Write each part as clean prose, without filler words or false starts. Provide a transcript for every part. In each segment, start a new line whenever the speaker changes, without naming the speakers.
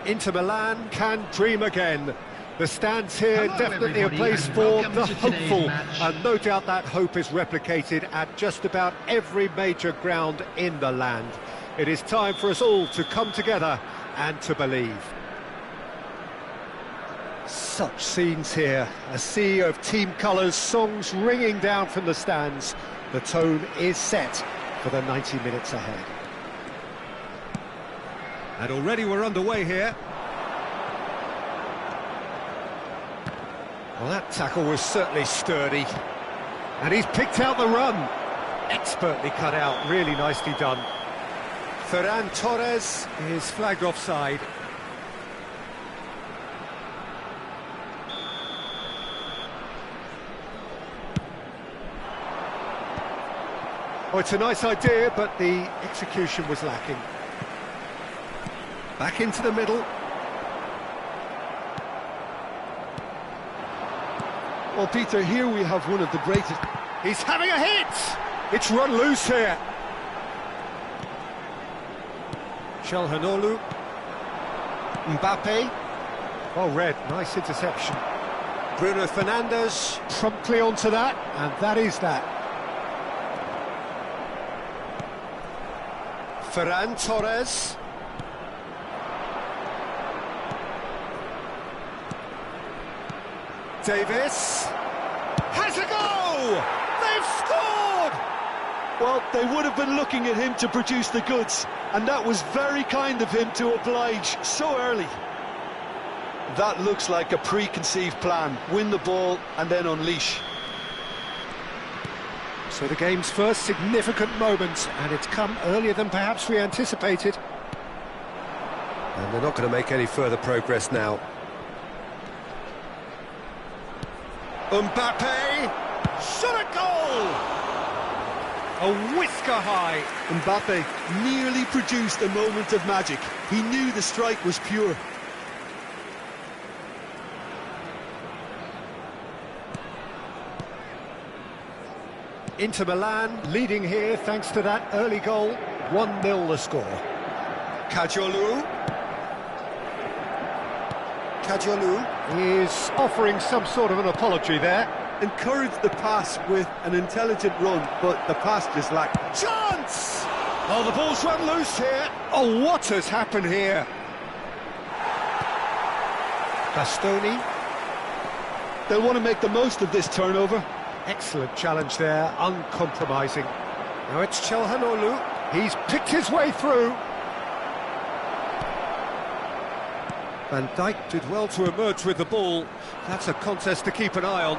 Inter Milan can dream again. The stands here definitely a place for the hopeful, and no doubt that hope is replicated at just about every major ground in the land. It is time for us all to come together and to believe. Such scenes here, a sea of team colours, songs ringing down from the stands. The tone is set for the 90 minutes ahead. And already we're underway here. Well, that tackle was certainly sturdy. And he's picked out the run. Expertly cut out, really nicely done. Ferran Torres is flagged offside. Oh, it's a nice idea, but the execution was lacking. Back into the middle.
Well, Peter, here we have one of the greatest...
He's having a hit! It's run loose here. Çalhanoğlu. Mbappe. Well read, nice interception. Bruno Fernandes promptly onto that, and that is that. Ferran Torres. Davis has a goal! They've scored!
Well, they would have been looking at him to produce the goods, and that was very kind of him to oblige so early. That looks like a preconceived plan. Win the ball and then unleash.
So the game's first significant moment, and it's come earlier than perhaps we anticipated. And they're not going to make any further progress now. Mbappe, shot a goal! A whisker high.
Mbappe nearly produced a moment of magic. He knew the strike was pure.
Inter Milan leading here thanks to that early goal. 1-0 the score. Kajolu is offering some sort of an apology there.
Encouraged the pass with an intelligent run, but the pass just lacked
chance! Oh, the ball's run loose here. Oh, what has happened here? Bastoni.
They'll want to make the most of this turnover.
Excellent challenge there, uncompromising. Now it's Çalhanoğlu. He's picked his way through. Van Dijk did well to emerge with the ball. That's a contest to keep an eye on.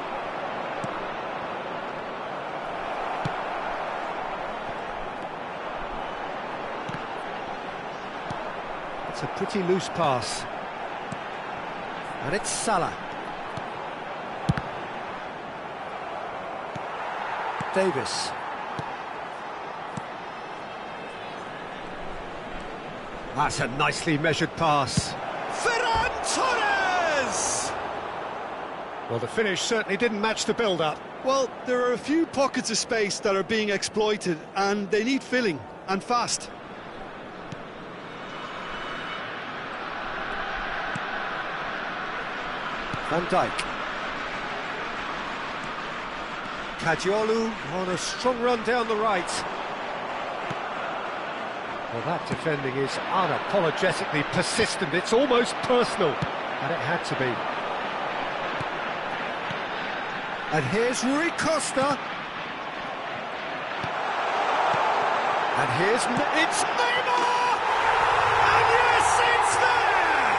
It's a pretty loose pass. And it's Salah. Davis. That's a nicely measured pass. Ferran Torres! Well, the finish certainly didn't match the build-up.
Well, there are a few pockets of space that are being exploited, and they need filling, and fast.
Van Dijk. Kajolu on a strong run down the right. Well, that defending is unapologetically persistent. It's almost personal, and it had to be. And here's Rui Costa. And here's... It's Neymar! And yes, it's there!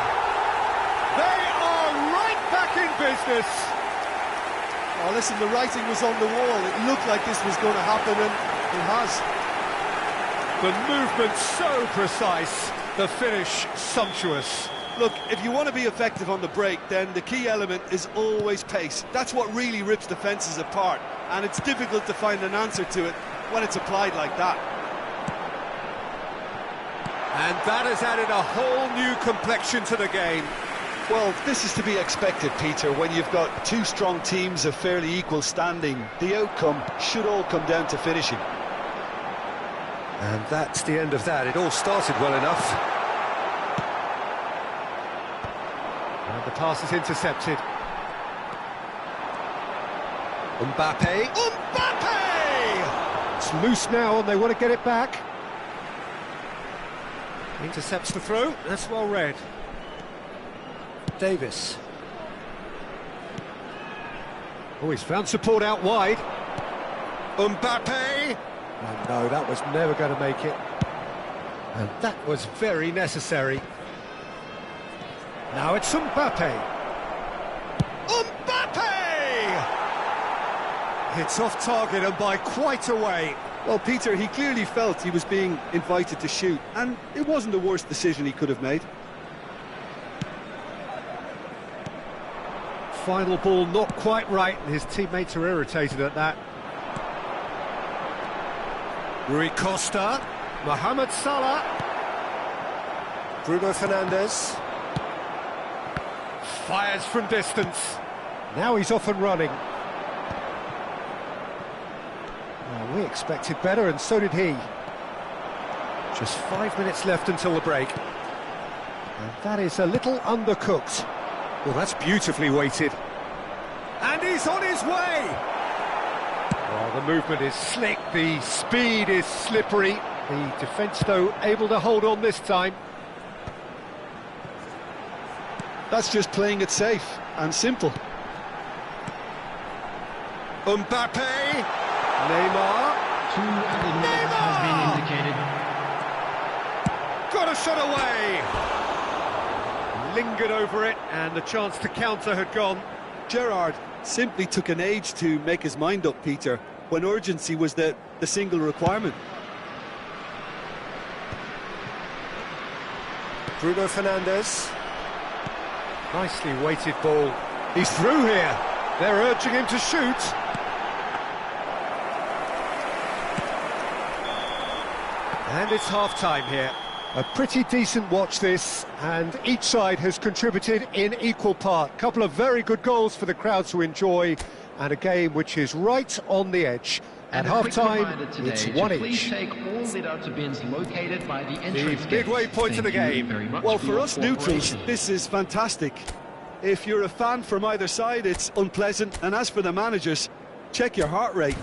They are right back in business.
Oh, listen, the writing was on the wall. It looked like this was going to happen, and it has.
The movement so precise, the finish sumptuous.
Look, if you want to be effective on the break, then the key element is always pace. That's what really rips defences apart, and it's difficult to find an answer to it when it's applied like that.
And that has added a whole new complexion to the game.
Well, this is to be expected, Peter, when you've got two strong teams of fairly equal standing. The outcome should all come down to finishing.
And that's the end of that. It all started well enough. And the pass is intercepted. Mbappe. Mbappe! It's loose now and they want to get it back. Intercepts the throw, that's well read. Davis. Oh, he's found support out wide. Mbappe! And no, that was never going to make it. And that was very necessary. Now it's Mbappe. Mbappe! It's off target and by quite a way.
Well, Peter, he clearly felt he was being invited to shoot, and it wasn't the worst decision he could have made.
Final ball not quite right, and his teammates are irritated at that. Rui Costa, Mohamed Salah, Bruno Fernandes. Fires from distance. Now he's off and running. Well, we expected better, and so did he. Just 5 minutes left until the break. And that is a little undercooked. Well, that's beautifully weighted. And he's on his way! Well, the movement is slick, the speed is slippery. The defence, though, able to hold on this time.
That's just playing it safe and simple.
Mbappe! Neymar!
Two added minutes has been indicated.
Got a shot away! Lingered over it, and the chance to counter had gone.
Gerrard simply took an age to make his mind up, Peter, when urgency was the single requirement.
Bruno Fernandes. Nicely weighted ball. He's through here. They're urging him to shoot. And it's half-time here. A pretty decent watch this, and each side has contributed in equal part. Couple of very good goals for the crowd to enjoy, and a game which is right on the edge. At half-time, it's 1-1.
Please take all lit-out bins located by the entrance
The midway
gates.
point of the game.
Well, for us neutrals, this is fantastic. If you're a fan from either side, it's unpleasant, and as for the managers, check your heart rate.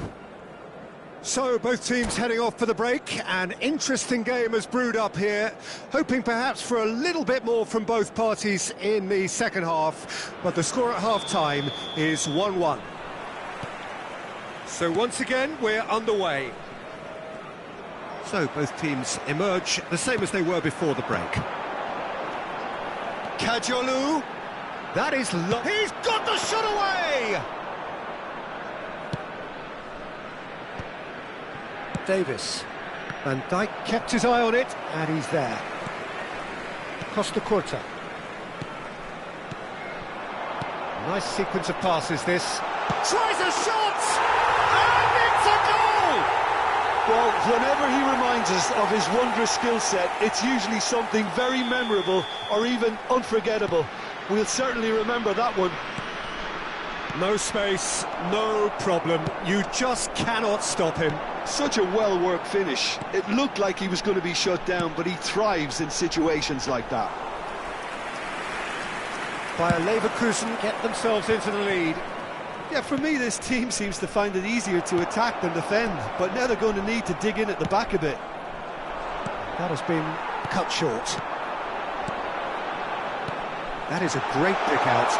So, both teams heading off for the break. An interesting game has brewed up here, hoping perhaps for a little bit more from both parties in the second half, but the score at half-time is 1-1. So once again, we're underway. So both teams emerge the same as they were before the break. Kajolu, that is he's got the shot away! Davis. Van Dijk kept his eye on it, and he's there. Costa Curta. Nice sequence of passes, this. Tries a shot! And it's a goal!
Well, whenever he reminds us of his wondrous skill set, it's usually something very memorable or even unforgettable. We'll certainly remember that one.
No space, no problem. You just cannot stop him.
Such a well-worked finish. It looked like he was going to be shut down, but he thrives in situations like that.
Bayer Leverkusen get themselves into the lead.
Yeah, for me, this team seems to find it easier to attack than defend, but now they're going to need to dig in at the back a bit.
That has been cut short. That is a great pick out.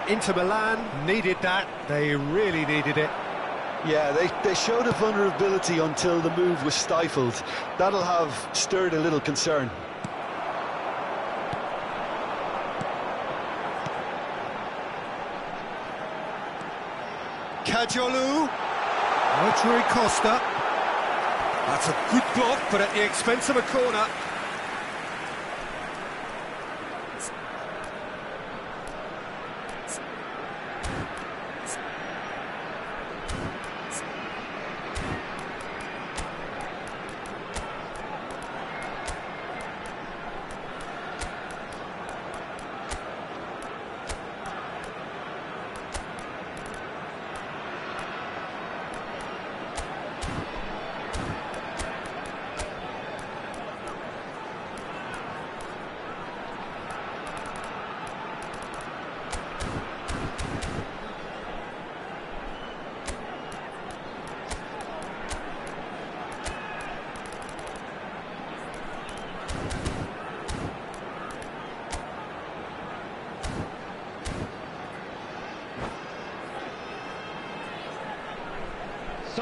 Inter Milan needed that. They really needed it.
Yeah, they showed a vulnerability until the move was stifled. That'll have stirred a little concern.
Kajolu. Rui Costa. That's a good block, but at the expense of a corner.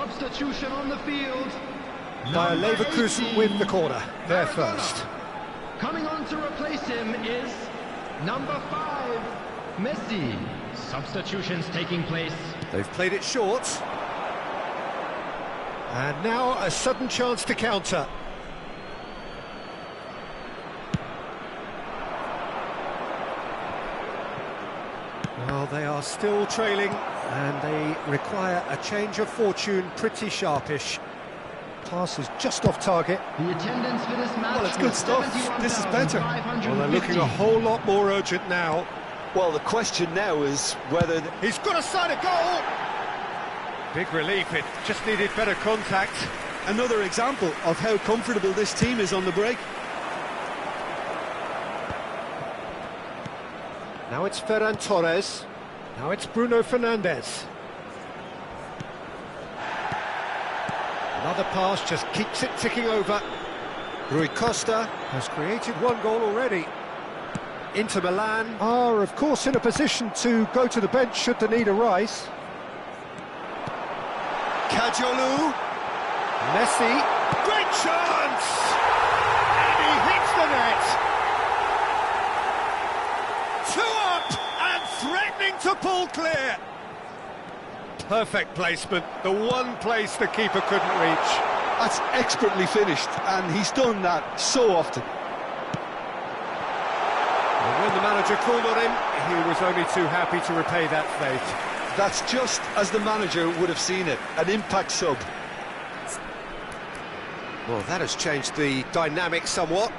Substitution on the field.
Bayer
Number
Leverkusen
18,
win the corner. They're
Maradona.
first.
Coming on to replace him is number 5, Messi. Substitutions taking place.
They've played it short. And now a sudden chance to counter. Well, they are still trailing, and they require a change of fortune, pretty sharpish. Pass is just off target.
The attendance for this match.
Well, it's good stuff. This is better.
Well, they're looking a whole lot more urgent now.
Well, the question now is whether...
He's got a side of goal! Big relief, it just needed better contact.
Another example of how comfortable this team is on the break.
Now it's Ferran Torres. Now it's Bruno Fernandes. Another pass just keeps it ticking over. Rui Costa has created one goal already. Inter Milan are, of course, in a position to go to the bench should the need arise. Kajolu. Messi. Great chance! And he hits the net. 2 up and threatening to pull clear. Perfect placement, the one place the keeper couldn't reach.
That's expertly finished, and he's done that so often.
And when the manager called on him, he was only too happy to repay that faith.
That's just as the manager would have seen it, an impact sub.
Well, that has changed the dynamic somewhat.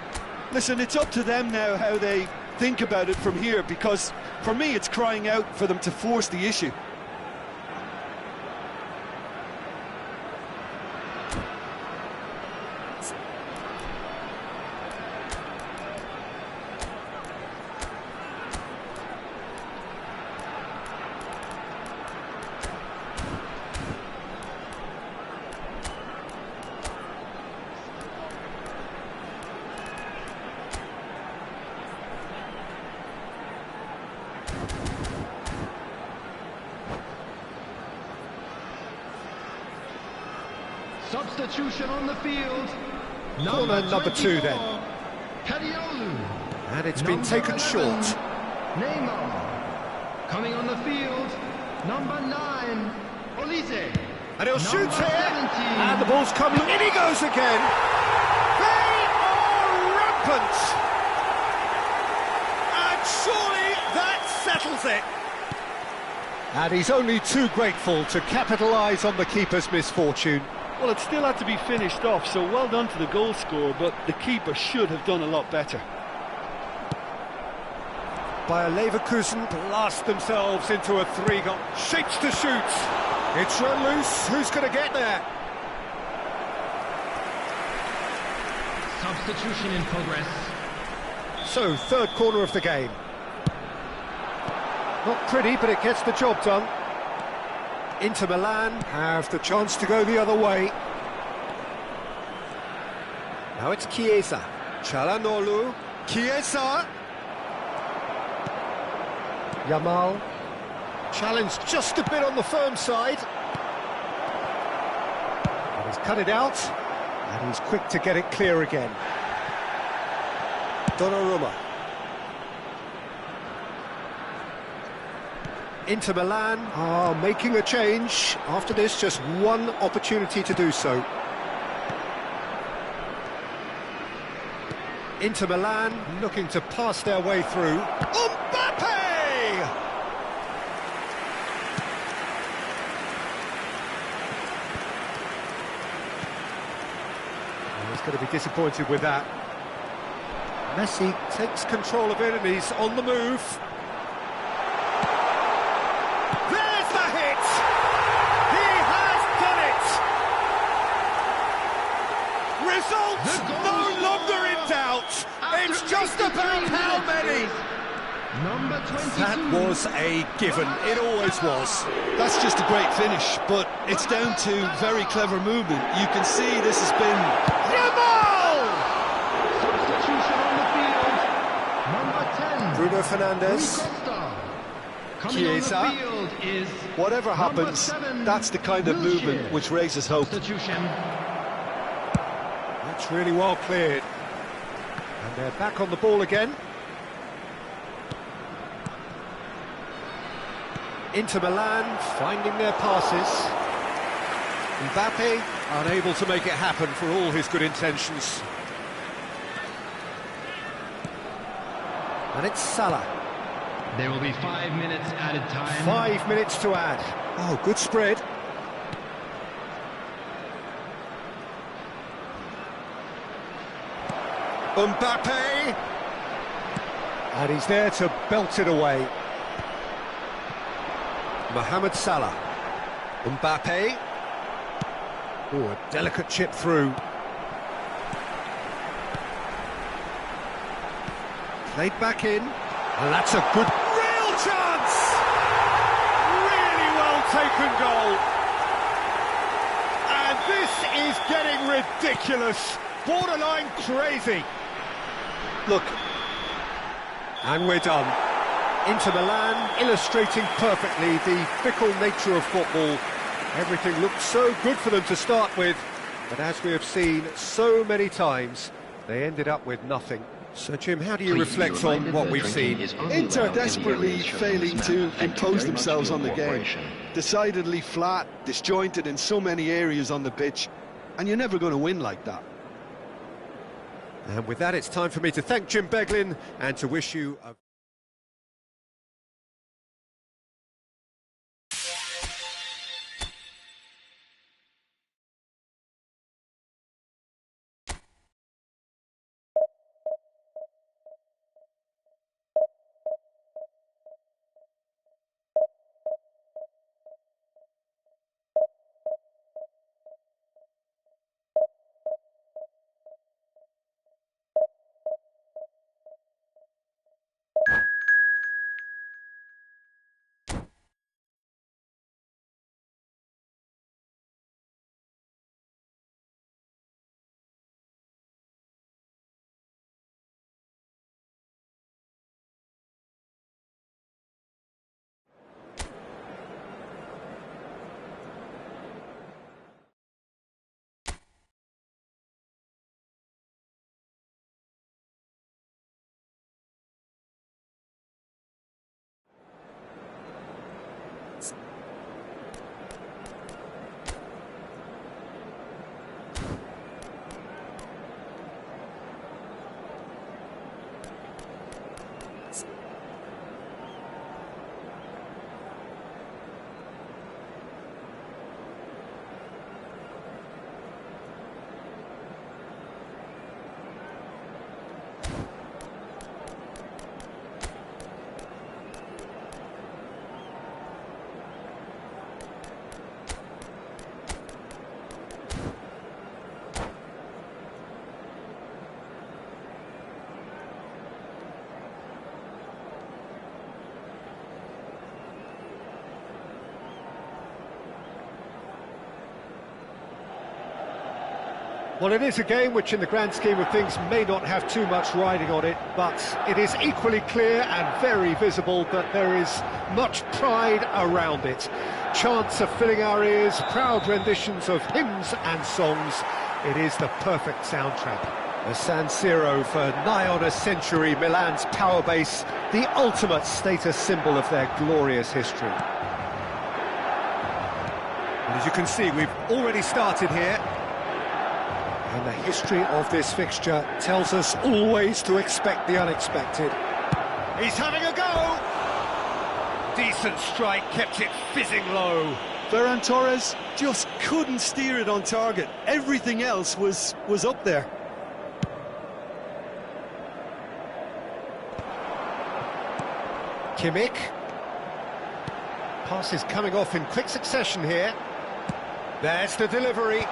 Listen, it's up to them now how they think about it from here, because for me it's crying out for them to force the issue.
Substitution on the field.
Corner number 2 then.
Kadiolu.
And it's been taken short.
Neymar. Coming on the field. Number 9, Olise.
And he'll shoot
Number
here.
17.
And the ball's coming. In he goes again. They are rampant. And surely that settles it. And he's only too grateful to capitalise on the keeper's misfortune.
Well, it still had to be finished off, so well done to the goal scorer, but the keeper should have done a lot better.
Bayer Leverkusen blast themselves into a 3-goal. Shapes to shoot. It's run loose. Who's going to get there?
Substitution in progress.
So, third corner of the game. Not pretty, but it gets the job done. Inter Milan have the chance to go the other way. Now it's Chiesa. Çalhanoğlu. Chiesa. Yamal. Challenged just a bit on the firm side. And he's cut it out. And he's quick to get it clear again. Donnarumma. Inter Milan are making a change. After this, just one opportunity to do so. Inter Milan looking to pass their way through. Mbappe! He's going to be disappointed with that. Messi takes control of it and he's on the move. No longer in doubt. It's just about how many.
Number 22.
That was a given. It always was.
That's just a great finish, but it's down to very clever movement. You can see this has been...
Yamal!
Substitution on the field. Number 10.
Bruno Fernandes.
Rui Costa. Coming on the
Chiesa.
field is
Whatever
number
happens,
7,
that's the kind of movement which raises hope.
Substitution.
That's really well cleared. And they're back on the ball again. Inter Milan finding their passes. Mbappe unable to make it happen for all his good intentions. And it's Salah.
There will be 5 minutes added time.
5 minutes to add. Oh, good spread. Mbappe! And he's there to belt it away. Mohamed Salah. Mbappe. Oh, a delicate chip through. Played back in. And that's a good... Real chance! Really well taken goal. And this is getting ridiculous. Borderline crazy.
Look,
And we're done. Inter Milan illustrating perfectly the fickle nature of football. Everything looked so good for them to start with, but as we have seen so many times, they ended up with nothing. So Jim, how do you reflect on what we've seen?
Inter desperately failing to impose themselves on the game. Decidedly flat, disjointed in so many areas on the pitch, and you're never going to win like that.
And with that, it's time for me to thank Jim Beglin and to wish you a... Well, it is a game which in the grand scheme of things may not have too much riding on it, but it is equally clear and very visible that there is much pride around it. Chants are filling our ears, proud renditions of hymns and songs. It is the perfect soundtrack. The San Siro for nigh on a century, Milan's power base, the ultimate status symbol of their glorious history. And as you can see, we've already started here. And the history of this fixture tells us always to expect the unexpected. He's having a go! Decent strike, kept it fizzing low.
Ferran Torres just couldn't steer it on target. Everything else was up there.
Kimmich. Passes coming off in quick succession here. There's the delivery.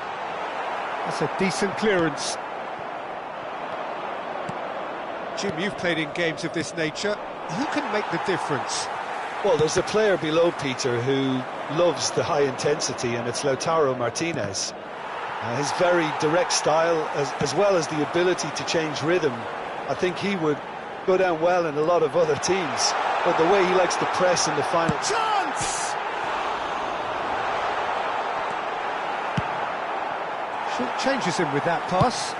That's a decent clearance. Jim, you've played in games of this nature. Who can make the difference?
Well, there's a player below Peter who loves the high intensity, and it's Lautaro Martinez. His very direct style, as well as the ability to change rhythm, I think he would go down well in a lot of other teams. But the way he likes to press in the final...
Chance! Short changes him with that pass.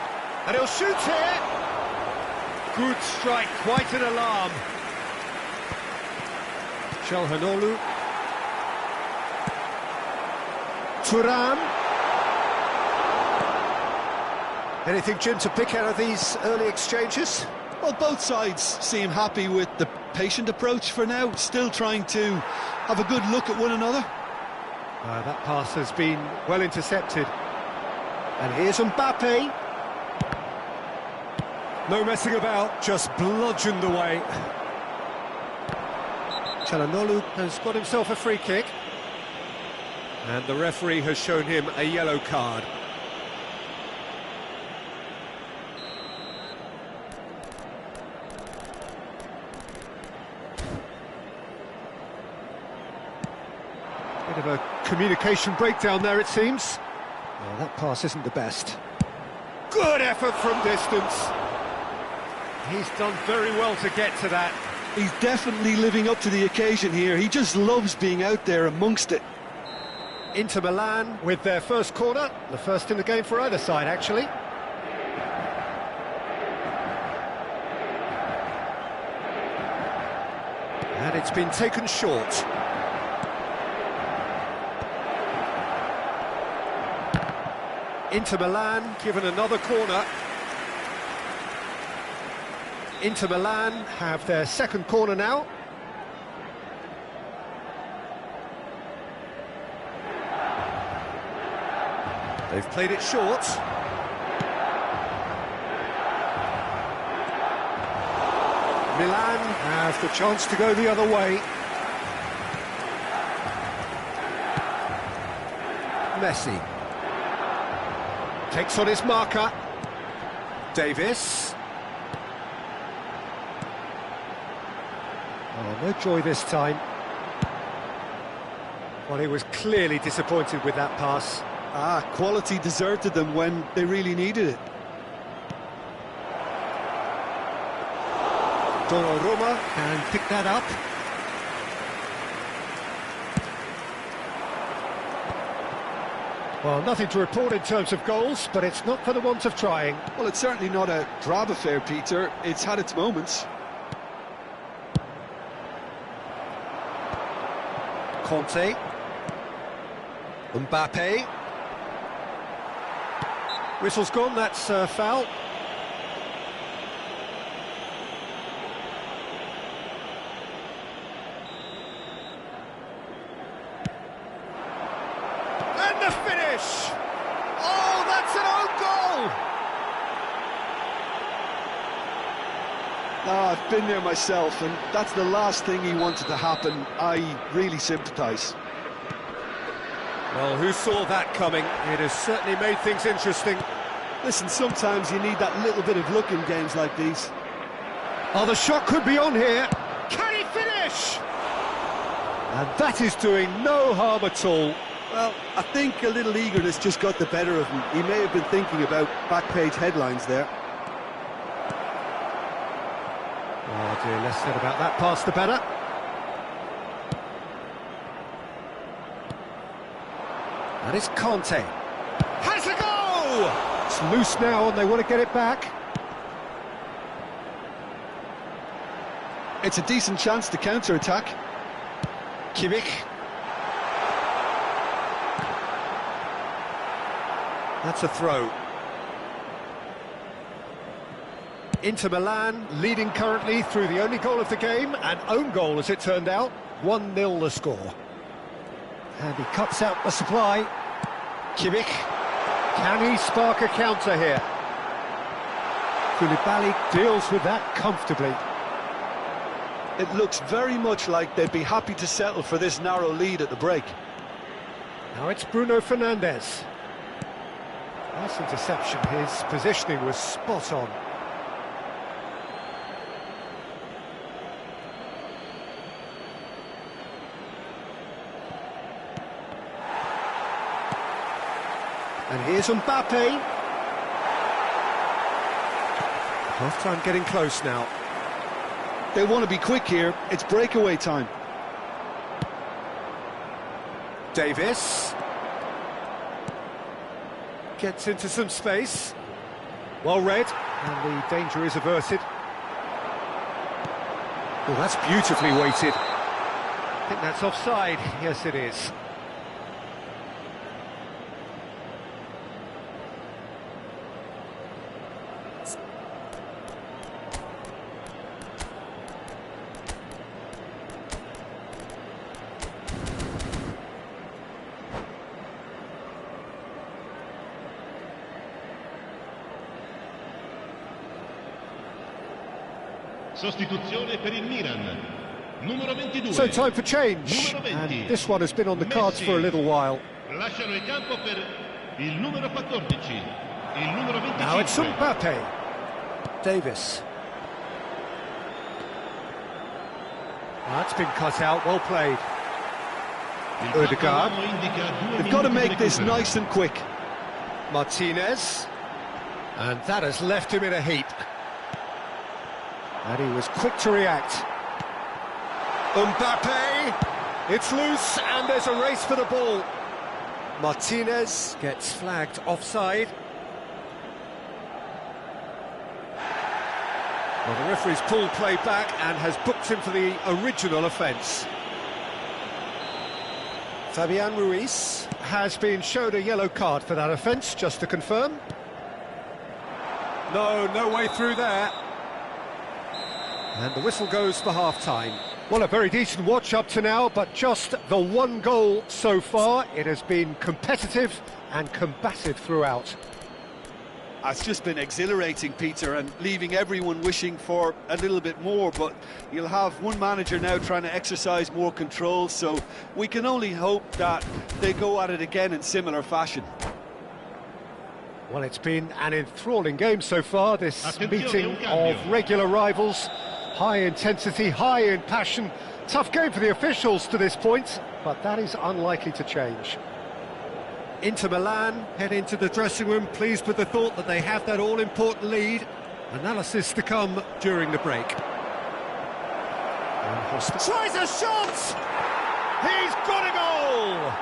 And he'll shoot here! Good strike, quite an alarm. Çalhanoğlu. Thuram. Anything, Jim, to pick out of these early exchanges?
Well, both sides seem happy with the patient approach for now, still trying to have a good look at one another.
That pass has been well intercepted. And here's Mbappe. No messing about, just bludgeoned away. Çalhanoğlu has got himself a free kick. And the referee has shown him a yellow card. Bit of a communication breakdown there, it seems. Well, that pass isn't the best. Good effort from distance. He's done very well to get to that.
He's definitely living up to the occasion here. He just loves being out there amongst it.
Inter Milan with their first corner, the first in the game for either side, actually. And it's been taken short. Inter Milan given another corner. Inter Milan have their second corner now. They've played it short. Milan have the chance to go the other way. Messi takes on his marker. Davis. Oh, no joy this time. Well, he was clearly disappointed with that pass.
Quality deserted them when they really needed it.
Donnarumma can pick that up. Well, nothing to report in terms of goals, but it's not for the want of trying.
Well, it's certainly not a drab affair, Peter. It's had its moments.
Conte. Mbappe. Whistle's gone, that's foul. And the finish! Oh, that's an own goal!
I've been there myself, and that's the last thing he wanted to happen. I really sympathise.
Well, who saw that coming? It has certainly made things interesting.
Listen, sometimes you need that little bit of luck in games like these.
Oh, the shot could be on here. Can he finish? And that is doing no harm at all.
Well, I think a little eagerness just got the better of him. He may have been thinking about back-page headlines there.
Oh dear, less said about that pass the better. And it's Conte. Has a go! It's loose now and they want to get it back.
It's a decent chance to counter-attack.
Kimmich. That's a throw. Inter Milan leading currently through the only goal of the game, an own goal as it turned out. 1-0 the score. And he cuts out the supply. Kimmich. Can he spark a counter here? Koulibaly deals with that comfortably.
It looks very much like they'd be happy to settle for this narrow lead at the break.
Now it's Bruno Fernandes. Nice interception, his positioning was spot on. And here's Mbappe. Half-time getting close now.
They want to be quick here. It's breakaway time.
Davis gets into some space. Well read, and the danger is averted. Well, that's beautifully weighted. I think that's offside. Yes, it is.
Sostituzione per il Milan. Numero 22.
So time for change. And this one has been on the cards for a little while.
Lasciano il campo per il numero 14. Il numero 25.
Now it's Mbappe. Davis. That's been cut out, well played. Odegaard.
They've got to make this nice and quick.
Martinez. And that has left him in a heap. And he was quick to react. Mbappe, it's loose, and there's a race for the ball. Martinez gets flagged offside. Well, the referee's pulled play back and has booked him for the original offence. Fabian Ruiz has been shown a yellow card for that offence, just to confirm. No way through there. And the whistle goes for half-time. Well, a very decent watch up to now, but just the one goal so far. It has been competitive and combative throughout.
It's just been exhilarating, Peter, and leaving everyone wishing for a little bit more, but you'll have one manager now trying to exercise more control, so we can only hope that they go at it again in similar fashion.
Well, it's been an enthralling game so far, this meeting of regular rivals. High intensity, high in passion. Tough game for the officials to this point, but that is unlikely to change. Inter Milan head into the dressing room pleased with the thought that they have that all-important lead. Analysis to come during the break. Tries a shot! He's got a goal!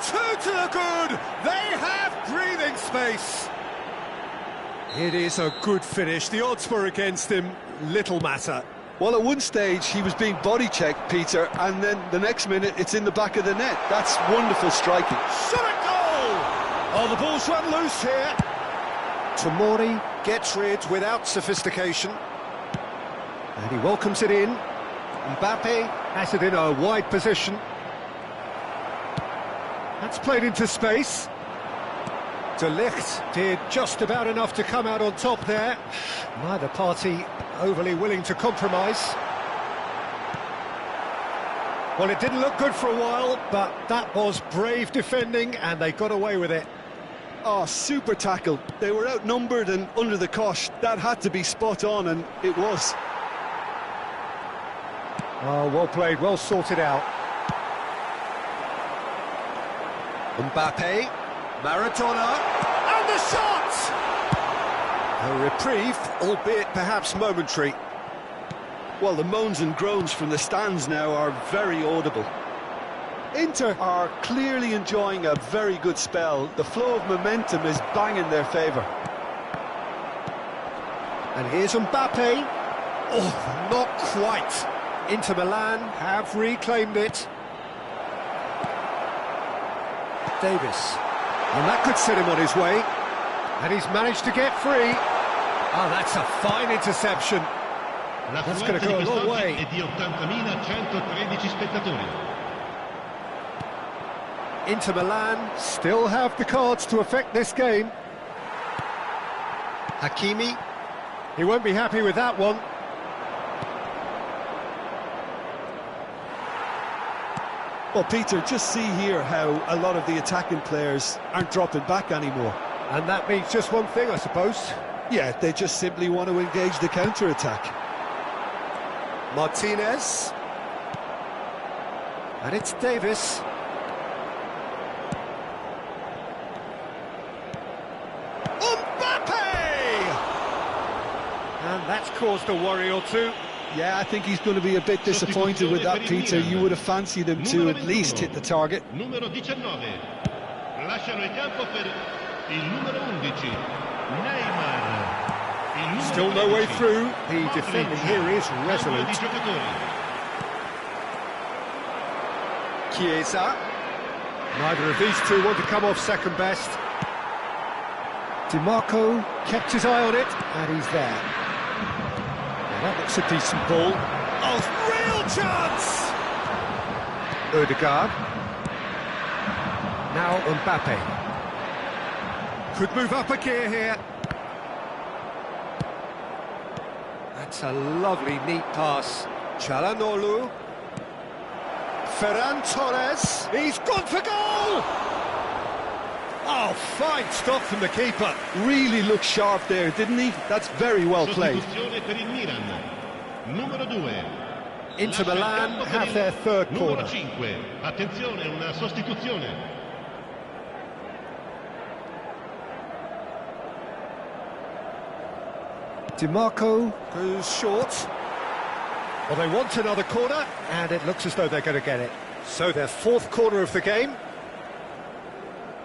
Two to the good! They have breathing space! It is a good finish. The odds were against him. Little matter.
Well, at one stage he was being body-checked, Peter, and then the next minute it's in the back of the net. That's wonderful striking.
Shot a goal! Oh, the ball's run loose here. Tomori gets rid without sophistication. And he welcomes it in. Mbappe has it in a wide position. That's played into space. De Ligt did just about enough to come out on top there. Neither party overly willing to compromise. Well, it didn't look good for a while, but that was brave defending, and they got away with it.
Oh, super tackle. They were outnumbered and under the cosh. That had to be spot on, and it was.
Oh, well played, well sorted out. Mbappe. Maradona, and the shot! A reprieve, albeit perhaps momentary.
Well, the moans and groans from the stands now are very audible. Inter are clearly enjoying a very good spell. The flow of momentum is bang in their favour.
And here's Mbappe. Oh, not quite. Inter Milan have reclaimed it. Davis. And that could set him on his way. And he's managed to get free. Oh, that's a fine interception. That's going to go a long way. Inter Milan still have the cards to affect this game. Hakimi. He won't be happy with that one.
Well, Peter, just see here how a lot of the attacking players aren't dropping back anymore.
And that means just one thing, I suppose.
Yeah, they just simply want to engage the counter-attack.
Martinez. And it's Davis. Mbappe! And that's caused a worry or two.
Yeah, I think he's going to be a bit disappointed with that, Peter. You would have fancied him to at least hit the target.
Numero 19. Lasciano il campo per il numero 11. Neymar.
Still no way through. The defending here is resolute. Chiesa. Neither of these two want to come off second best. DiMarco kept his eye on it, and he's there. Now that looks a decent ball. Oh, real chance! Odegaard. Now Mbappe. Could move up a gear here. That's a lovely, neat pass. Çalhanoğlu. Ferran Torres. He's gone for goal! Oh, fine stop from the keeper.
Really looked sharp there, didn't he? That's very well played.
Inter Milan have their third corner.
Attenzione, una sostituzione.
DiMarco goes short. Well, they want another corner, and it looks as though they're going to get it. So their fourth corner of the game.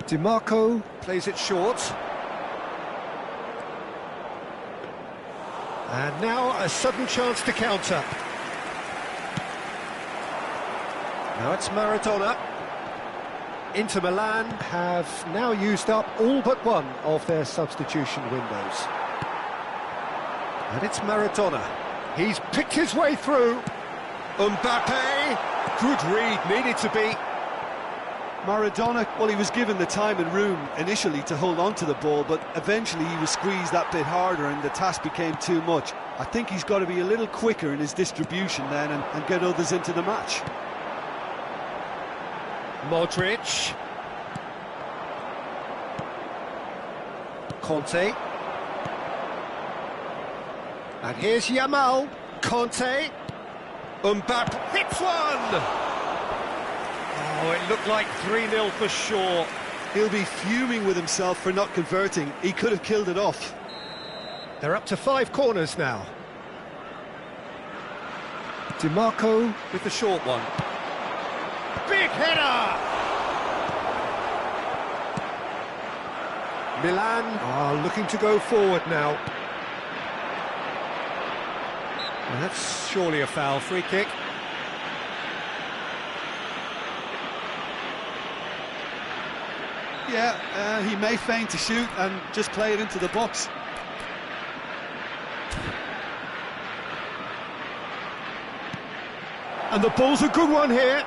DiMarco plays it short. And now a sudden chance to counter. Now it's Maradona. Inter Milan have now used up all but one of their substitution windows. And it's Maradona. He's picked his way through. Mbappe. Good read, needed to be.
Maradona, well, he was given the time and room initially to hold on to the ball, but eventually he was squeezed that bit harder and the task became too much. I think he's got to be a little quicker in his distribution then and get others into the match.
Modric. Conte. And here's Yamal. Conte. Mbappe hits one! Oh, it looked like 3-0 for sure.
He'll be fuming with himself for not converting. He could have killed it off.
They're up to 5 corners now. DiMarco with the short one. Big header! Milan are looking to go forward now. And that's surely a foul. Free kick.
Yeah, he may feign to shoot and just play it into the box.
And the ball's a good one here.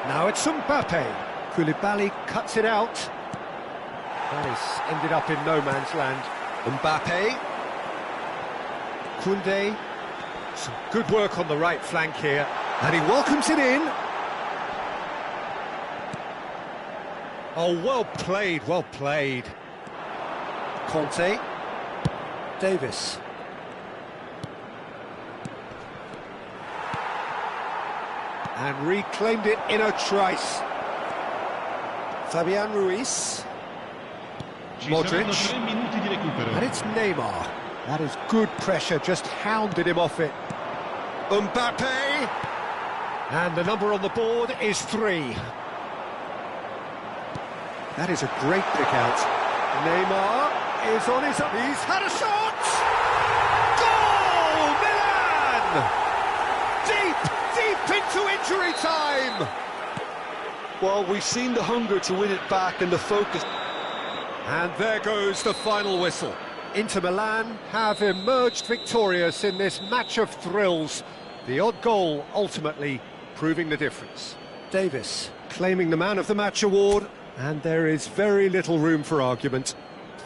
Now it's Mbappe. Koulibaly cuts it out. That has ended up in no man's land. Mbappe. Koundé. Some good work on the right flank here. And he welcomes it in. Oh, well played, well played. Conte. Davis. And reclaimed it in a trice. Fabian Ruiz. Modric. And it's Neymar. That is good pressure, just hounded him off it. Mbappe. And the number on the board is 3. That is a great pick out. Neymar is on his... He's had a shot! Goal! Milan! Deep into injury time!
Well, we've seen the hunger to win it back and the focus.
And there goes the final whistle. Inter Milan have emerged victorious in this match of thrills. The odd goal ultimately proving the difference. Davis claiming the Man of the Match award. And there is very little room for argument.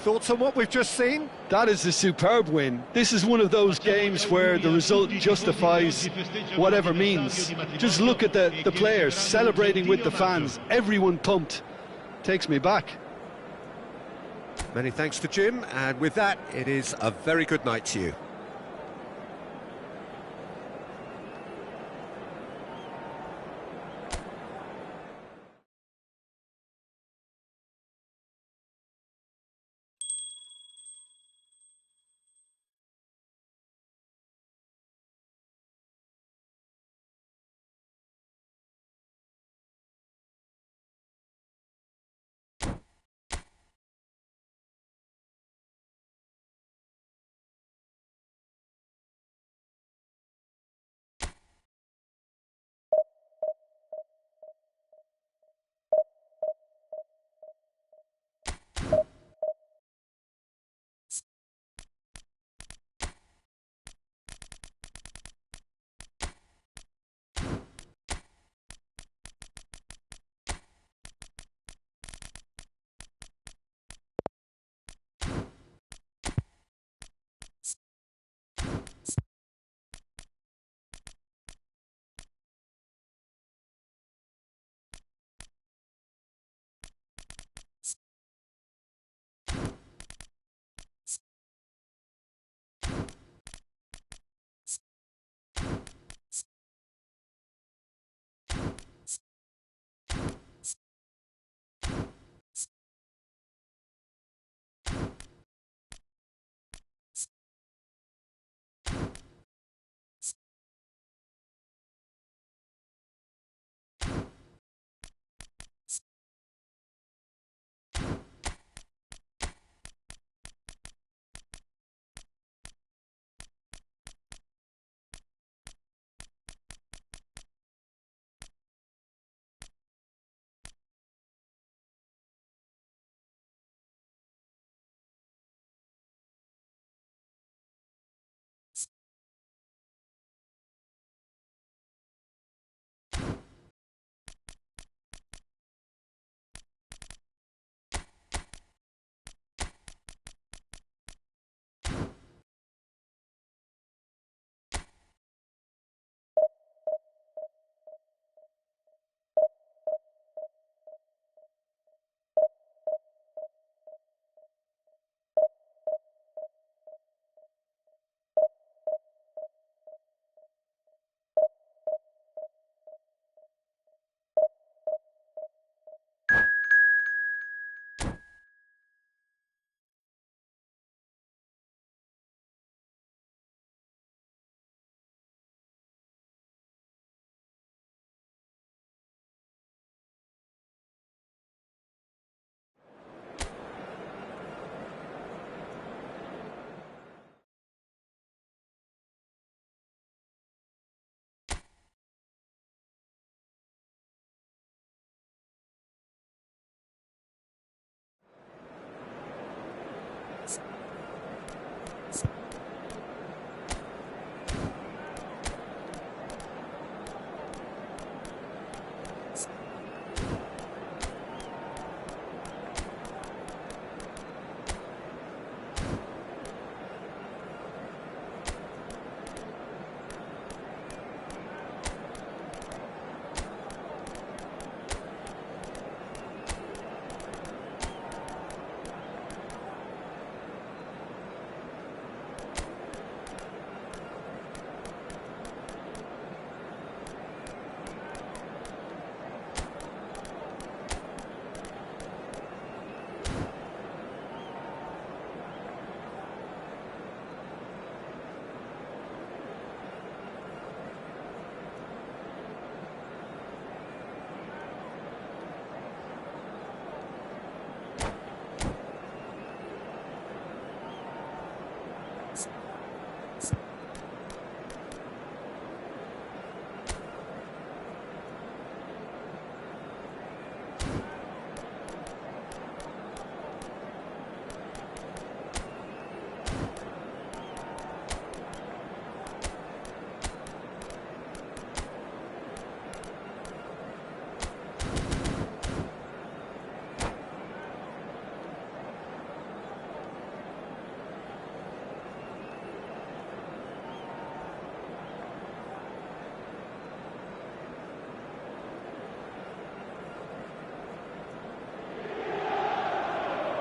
Thoughts on what we've just seen?
That is a superb win. This is one of those games where the result justifies whatever means. Just look at the players celebrating with the fans. Everyone pumped. Takes me back.
Many thanks to Jim, and with that, it is a very good night to you.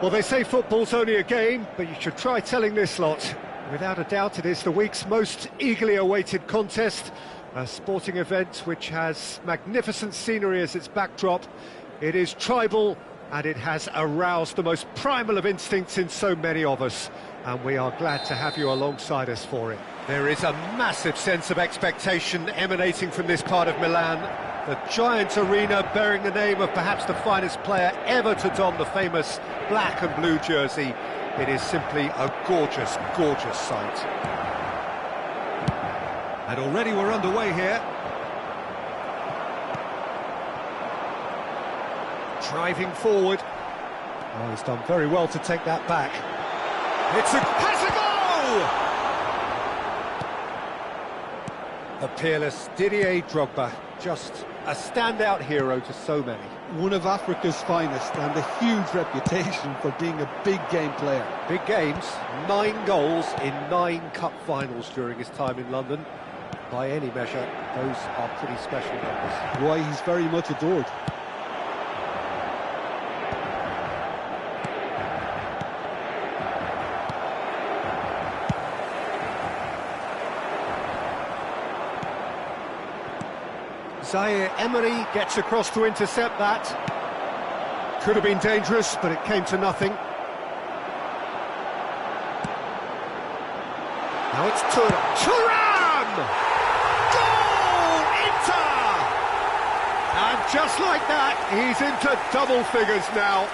Well, they say football's only a game, but you should try telling this lot. Without a doubt, it is the week's most eagerly awaited contest, a sporting event which has magnificent scenery as its backdrop. It is tribal, and it has aroused the most primal of instincts in so many of us, and we are glad to have you alongside us for it. There is a massive sense of expectation emanating from this part of Milan. The giant arena bearing the name of perhaps the finest player ever to don the famous black and blue jersey. It is simply a gorgeous, gorgeous sight. And already we're underway here. Driving forward. Oh, he's done very well to take that back. Has a goal! The peerless Didier Drogba, just a standout hero to so many.
One of Africa's finest and a huge reputation for being a big game player.
Big games, 9 goals in 9 cup finals during his time in London. By any measure, those are pretty special numbers.
Why, he's very much adored.
Zaire Emery gets across to intercept that. Could have been dangerous, but it came to nothing. Now it's Thuram! Goal! Inter! And just like that, he's into double figures now.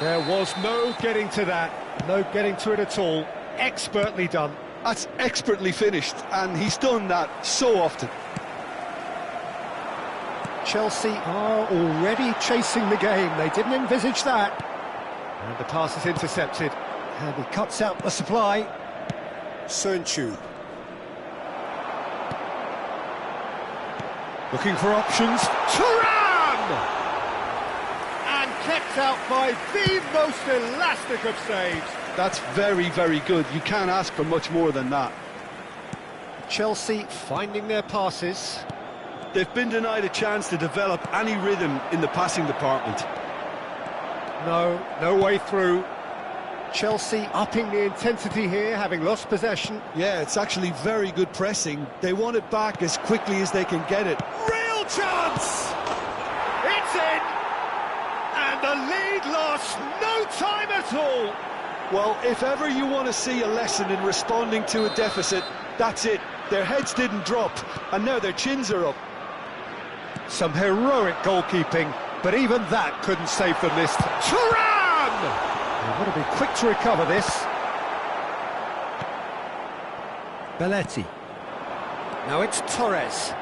There was no getting to that, no getting to it at all. Expertly done.
That's expertly finished, and he's done that so often.
Chelsea are already chasing the game. They didn't envisage that. And the pass is intercepted. And he cuts out the supply. Sönchu. Looking for options. Thuram! And kept out by the most elastic of saves.
That's very, very good. You can't ask for much more than that.
Chelsea finding their passes.
They've been denied a chance to develop any rhythm in the passing department.
No way through. Chelsea upping the intensity here, having lost possession.
Yeah, it's actually very good pressing. They want it back as quickly as they can get it.
Real chance! It's in! And the lead lost no time at all!
Well, if ever you want to see a lesson in responding to a deficit, that's it. Their heads didn't drop, and now their chins are up.
Some heroic goalkeeping, but even that couldn't save them this time. Thuram! They've got to be quick to recover this. Belletti. Now it's Torres.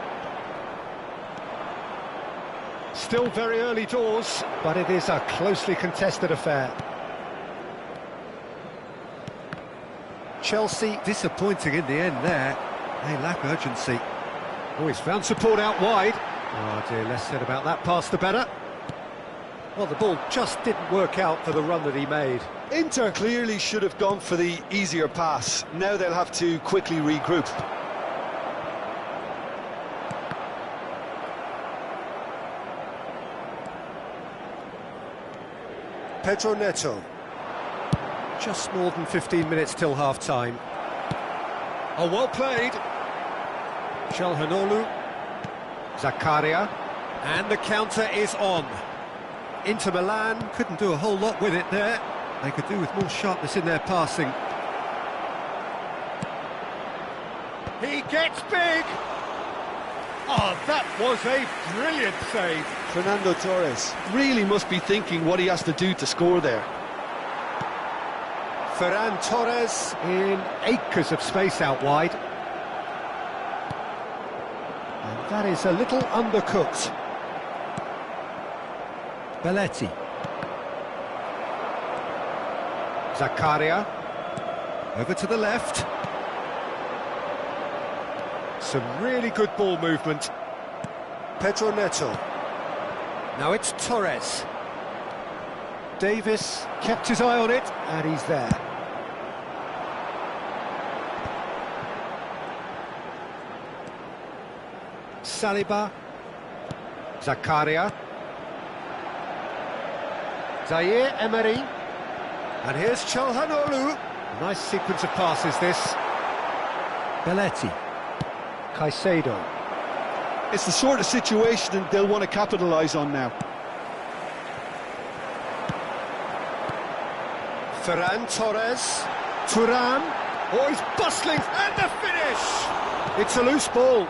Still very early doors, but it is a closely contested affair. Chelsea disappointing in the end there. They lack urgency. Oh, he's found support out wide. Oh dear, less said about that pass the better. Well, the ball just didn't work out for the run that he made.
Inter clearly should have gone for the easier pass. Now they'll have to quickly regroup.
Pedro Neto. Just more than 15 minutes till half-time. Oh, well played. Çalhanoğlu. Zakaria. And the counter is on. Inter Milan couldn't do a whole lot with it there. They could do with more sharpness in their passing. He gets big! Oh, that was a brilliant save.
Fernando Torres really must be thinking what he has to do to score there.
Ferran Torres in acres of space out wide. And that is a little undercooked. Belletti. Zakaria. Over to the left. Some really good ball movement. Pedro Neto. Now it's Torres. Davis kept his eye on it, and he's there. Saliba. Zakaria. Zaire Emery. And here's Çalhanoğlu. Nice sequence of passes, this. Belletti. Caicedo.
It's the sort of situation they'll want to capitalise on now.
Ferran Torres. Thuram. Oh, he's bustling. And the finish! It's a loose ball.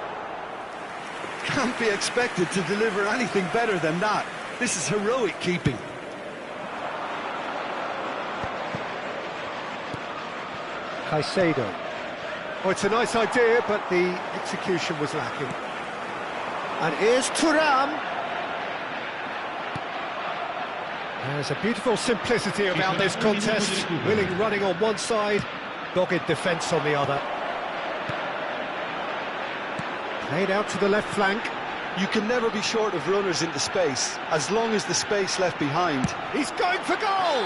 Can't be expected to deliver anything better than that. This is heroic keeping.
Caicedo. Oh, it's a nice idea, but the execution was lacking. And here's Thuram. There's a beautiful simplicity about this contest. Willing running on one side, dogged defence on the other. Played out to the left flank.
You can never be short of runners into space, as long as the space left behind.
He's going for goal!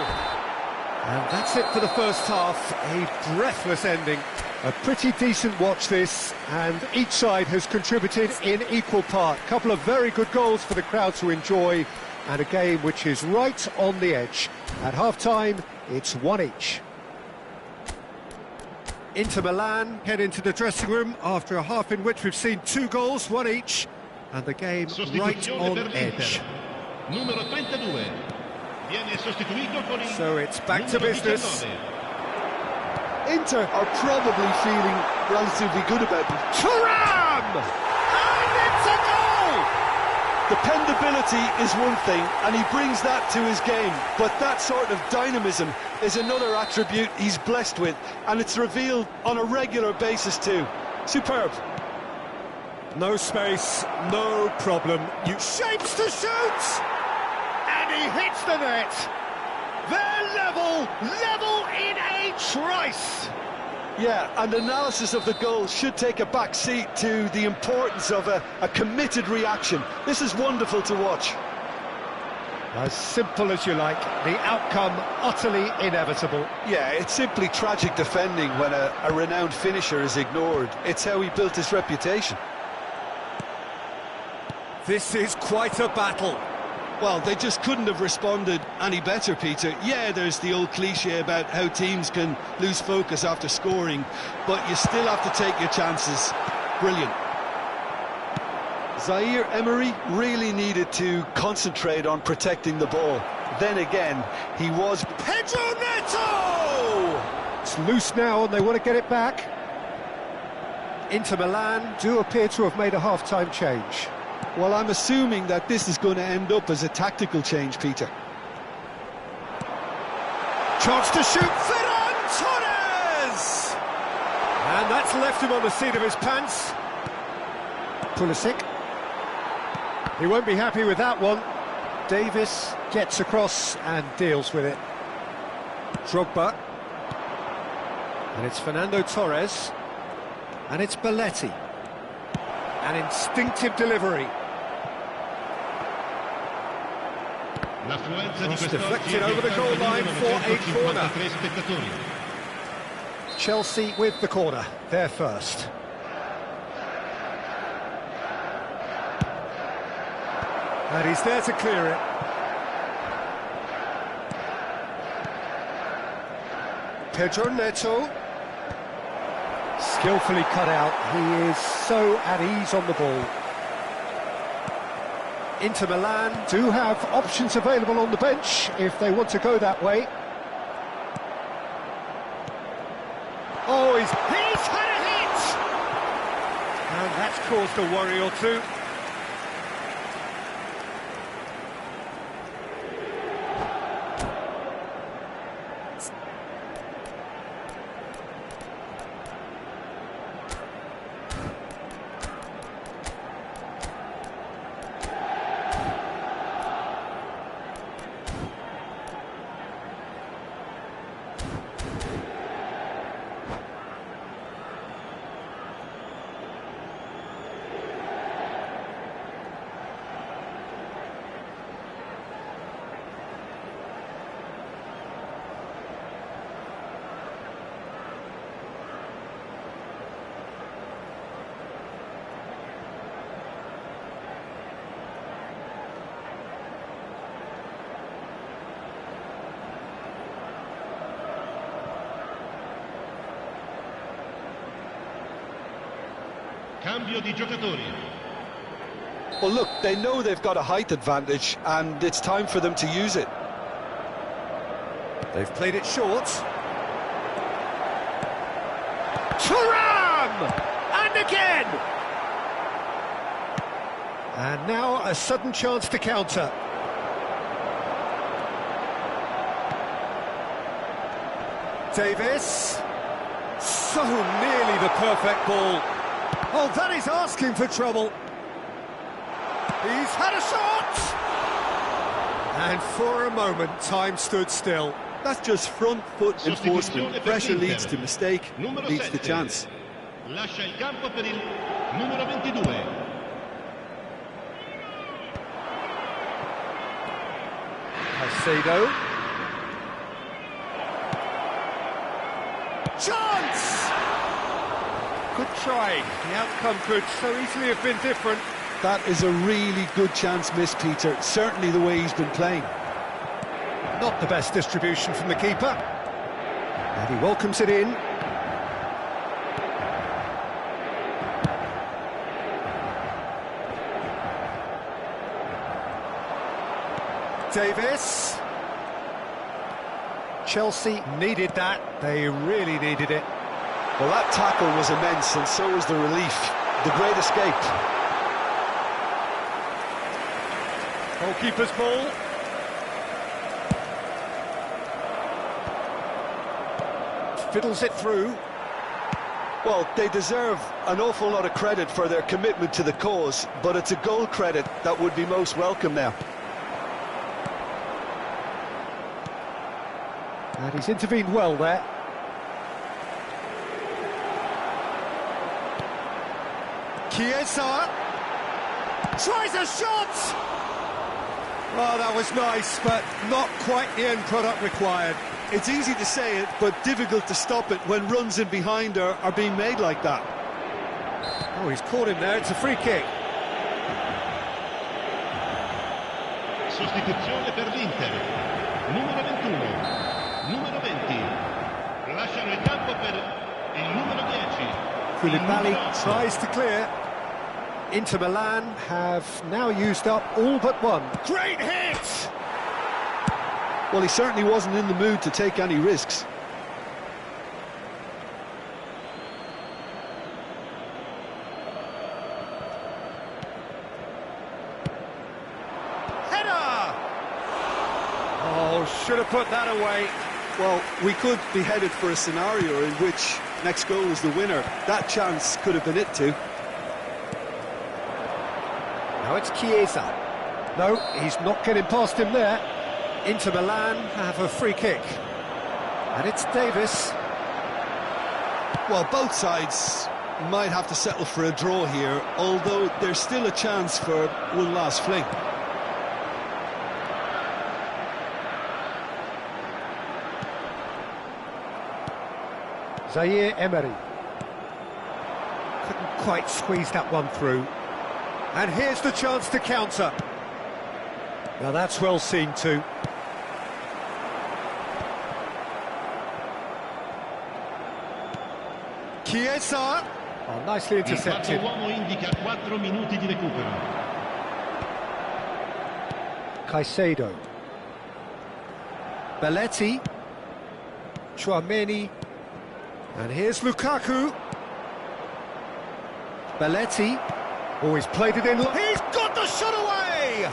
And that's it for the first half, a breathless ending. A pretty decent watch this, and each side has contributed in equal part. A couple of very good goals for the crowd to enjoy, and a game which is right on the edge. At half-time, it's 1 each. Inter Milan head into the dressing room after a half in which we've seen 2 goals, 1 each, and the game right on edge.
Numero 32.
So it's back to business.
Inter are probably feeling relatively good about them.
Thuram! And it's a goal!
Dependability is one thing, and he brings that to his game, but that sort of dynamism is another attribute he's blessed with, and it's revealed on a regular basis too. Superb.
No space, no problem. You shapes to shoot! And he hits the net! They're level in a trice!
Yeah, and analysis of the goal should take a back seat to the importance of a committed reaction. This is wonderful to watch.
As simple as you like, the outcome utterly inevitable.
Yeah, it's simply tragic defending when a renowned finisher is ignored. It's how he built his reputation.
This is quite a battle.
Well, they just couldn't have responded any better, Peter. Yeah, there's the old cliche about how teams can lose focus after scoring, but you still have to take your chances. Brilliant. Zaire Emery really needed to concentrate on protecting the ball. Then again, he was...
Pedro Neto! It's loose now and they want to get it back. Inter Milan do appear to have made a half-time change.
Well, I'm assuming that this is going to end up as a tactical change, Peter.
Chance to shoot, Ferran Torres! And that's left him on the seat of his pants. Pulisic. He won't be happy with that one. Davis gets across and deals with it. Drogba. And it's Fernando Torres. And it's Belletti. An instinctive delivery. Cross deflected over the goal line for a corner. Chelsea with the corner, they're first. And he's there to clear it. Pedro Neto. Skillfully cut out. He is so at ease on the ball. Inter Milan do have options available on the bench if they want to go that way. Oh, he's had a hit! And that's caused a worry or two.
Cambio di giocatori.
Well, look, they know they've got a height advantage, and it's time for them to use it.
They've played it short. Thuram! And again! And now a sudden chance to counter. Davis. So nearly the perfect ball. Oh, that is asking for trouble. He's had a shot! And for a moment, time stood still.
That's just front foot enforcement. Pressure leads to mistake, leads to chance.
Lascia il campo per il numero 22.
Caicedo. Chance! Good try. The outcome could so easily have been different.
That is a really good chance missed, Peter. Certainly the way he's been playing.
Not the best distribution from the keeper. And he welcomes it in. Davis. Chelsea needed that. They really needed it.
Well, that tackle was immense, and so was the relief. The great escape.
Goalkeeper's ball. Fiddles it through.
Well, they deserve an awful lot of credit for their commitment to the cause, but it's a goal credit that would be most welcome now.
And he's intervened well there. Chiesa tries a shot! Oh, that was nice, but not quite the end product required.
It's easy to say it, but difficult to stop it when runs in behind are being made like that.
Oh, he's caught him there, it's a free kick.
Sostituzione per l'Inter. Numero 21. Numero 20. Lasciano il campo per il numero 10.
Koulibaly tries to clear. Inter Milan have now used up all but one. Great hit!
Well, he certainly wasn't in the mood to take any risks.
Header! Oh, should have put that away.
Well, we could be headed for a scenario in which next goal is the winner. That chance could have been it too.
Now it's Chiesa. No, he's not getting past him there. Inter Milan have a free kick. And it's Davis.
Well, both sides might have to settle for a draw here, although there's still a chance for one last fling.
Zaire Emery. Couldn't quite squeeze that one through. And here's the chance to counter. Now that's well seen too. Chiesa. Oh, nicely
Il quarto
intercepted.
uomo indica 4 minuti di recupero.
Caicedo. Belletti. Tchouameni. And here's Lukaku. Belletti. Oh, he's played it in. He's got the shot away!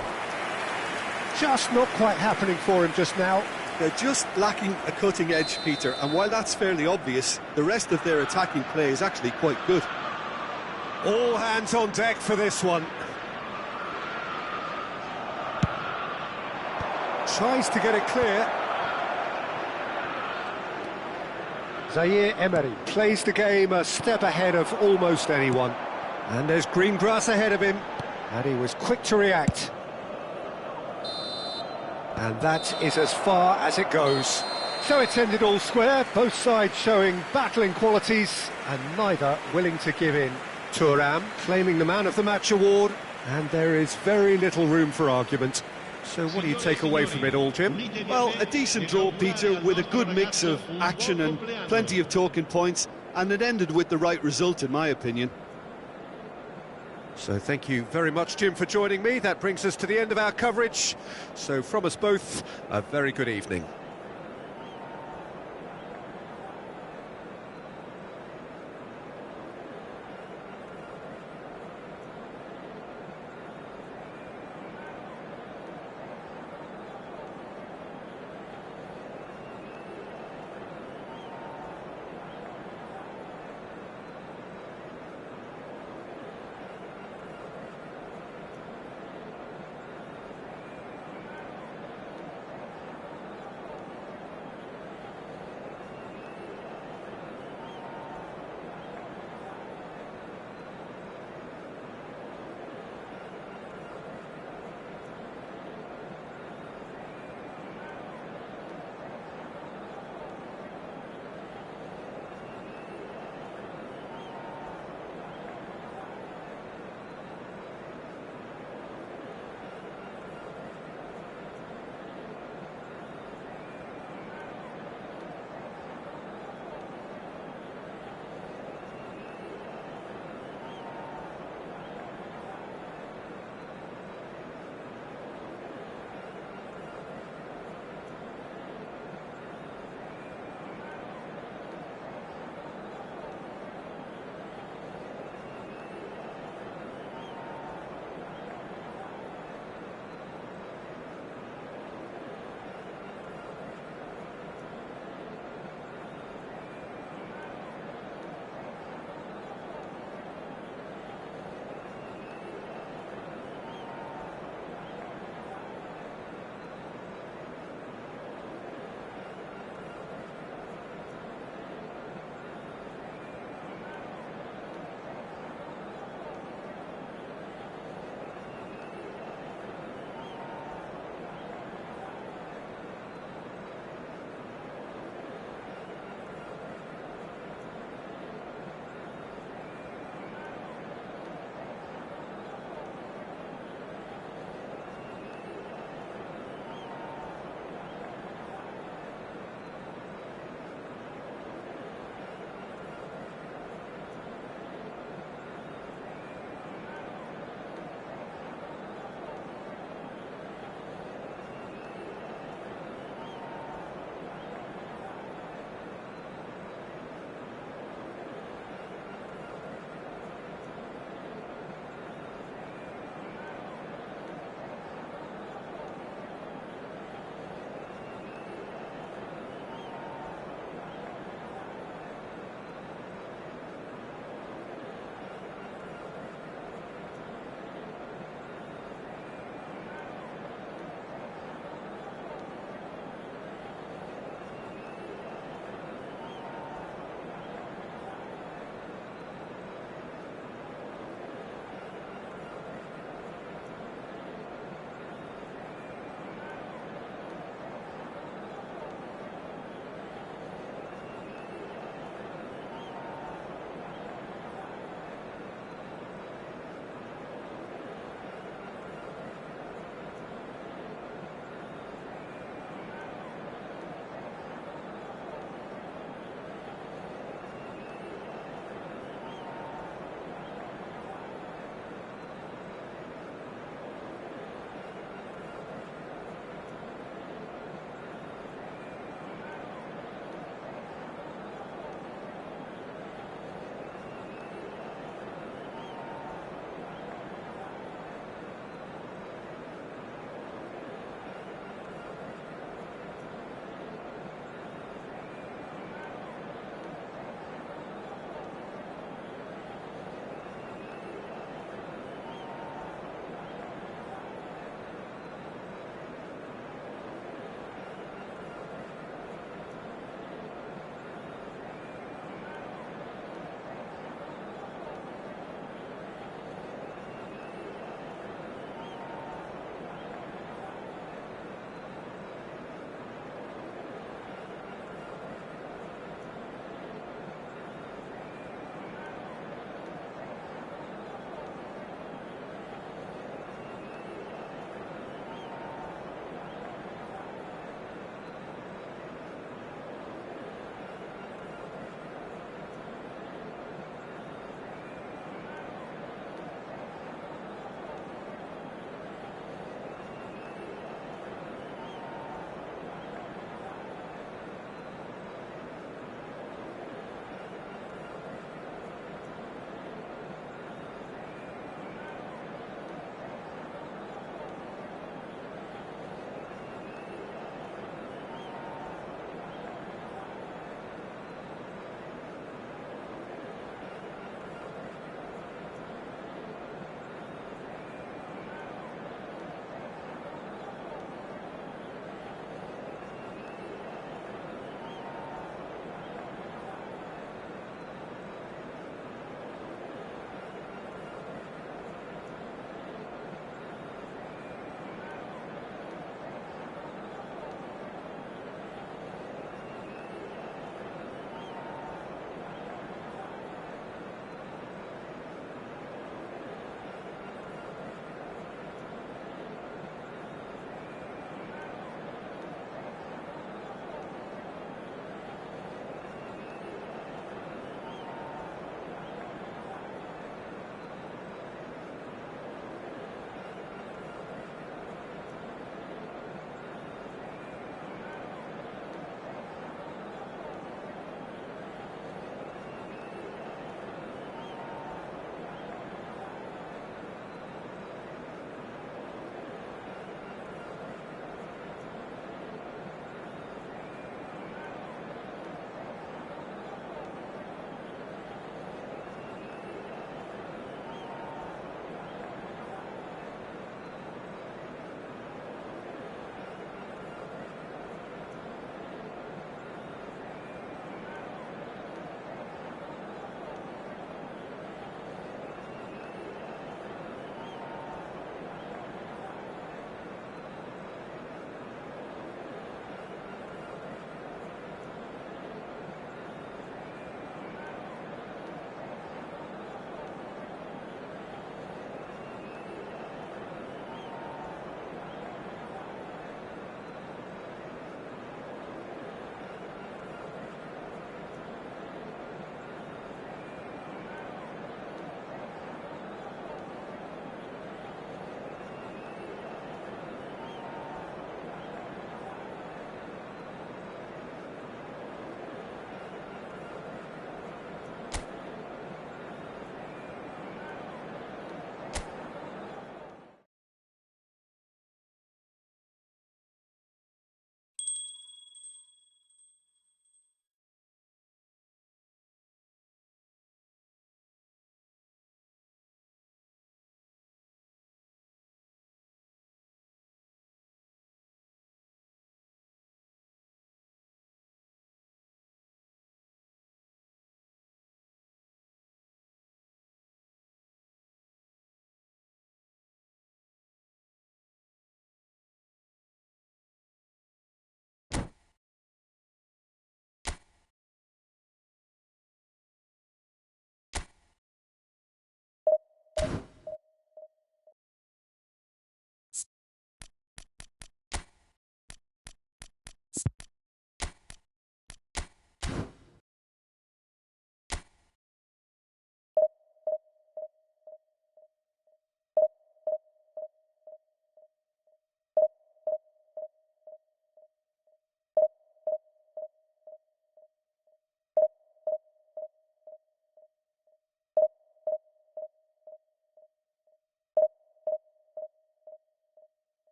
Just not quite happening for him just now.
They're just lacking a cutting edge, Peter, and while that's fairly obvious, the rest of their attacking play is actually quite good.
All hands on deck for this one. Tries to get it clear. Zaire Emery plays the game a step ahead of almost anyone. And there's green grass ahead of him, and he was quick to react. And that is as far as it goes. So it's ended all square, both sides showing battling qualities, and neither willing to give in. Thuram claiming the Man of the Match award, and there is very little room for argument. So what do you take away from it all, Jim?
Well, a decent draw, Peter, with a good mix of action and plenty of talking points, and it ended with the right result, in my opinion.
So thank you very much, Jim, for joining me. That brings us to the end of our coverage. So from us both, a very good evening.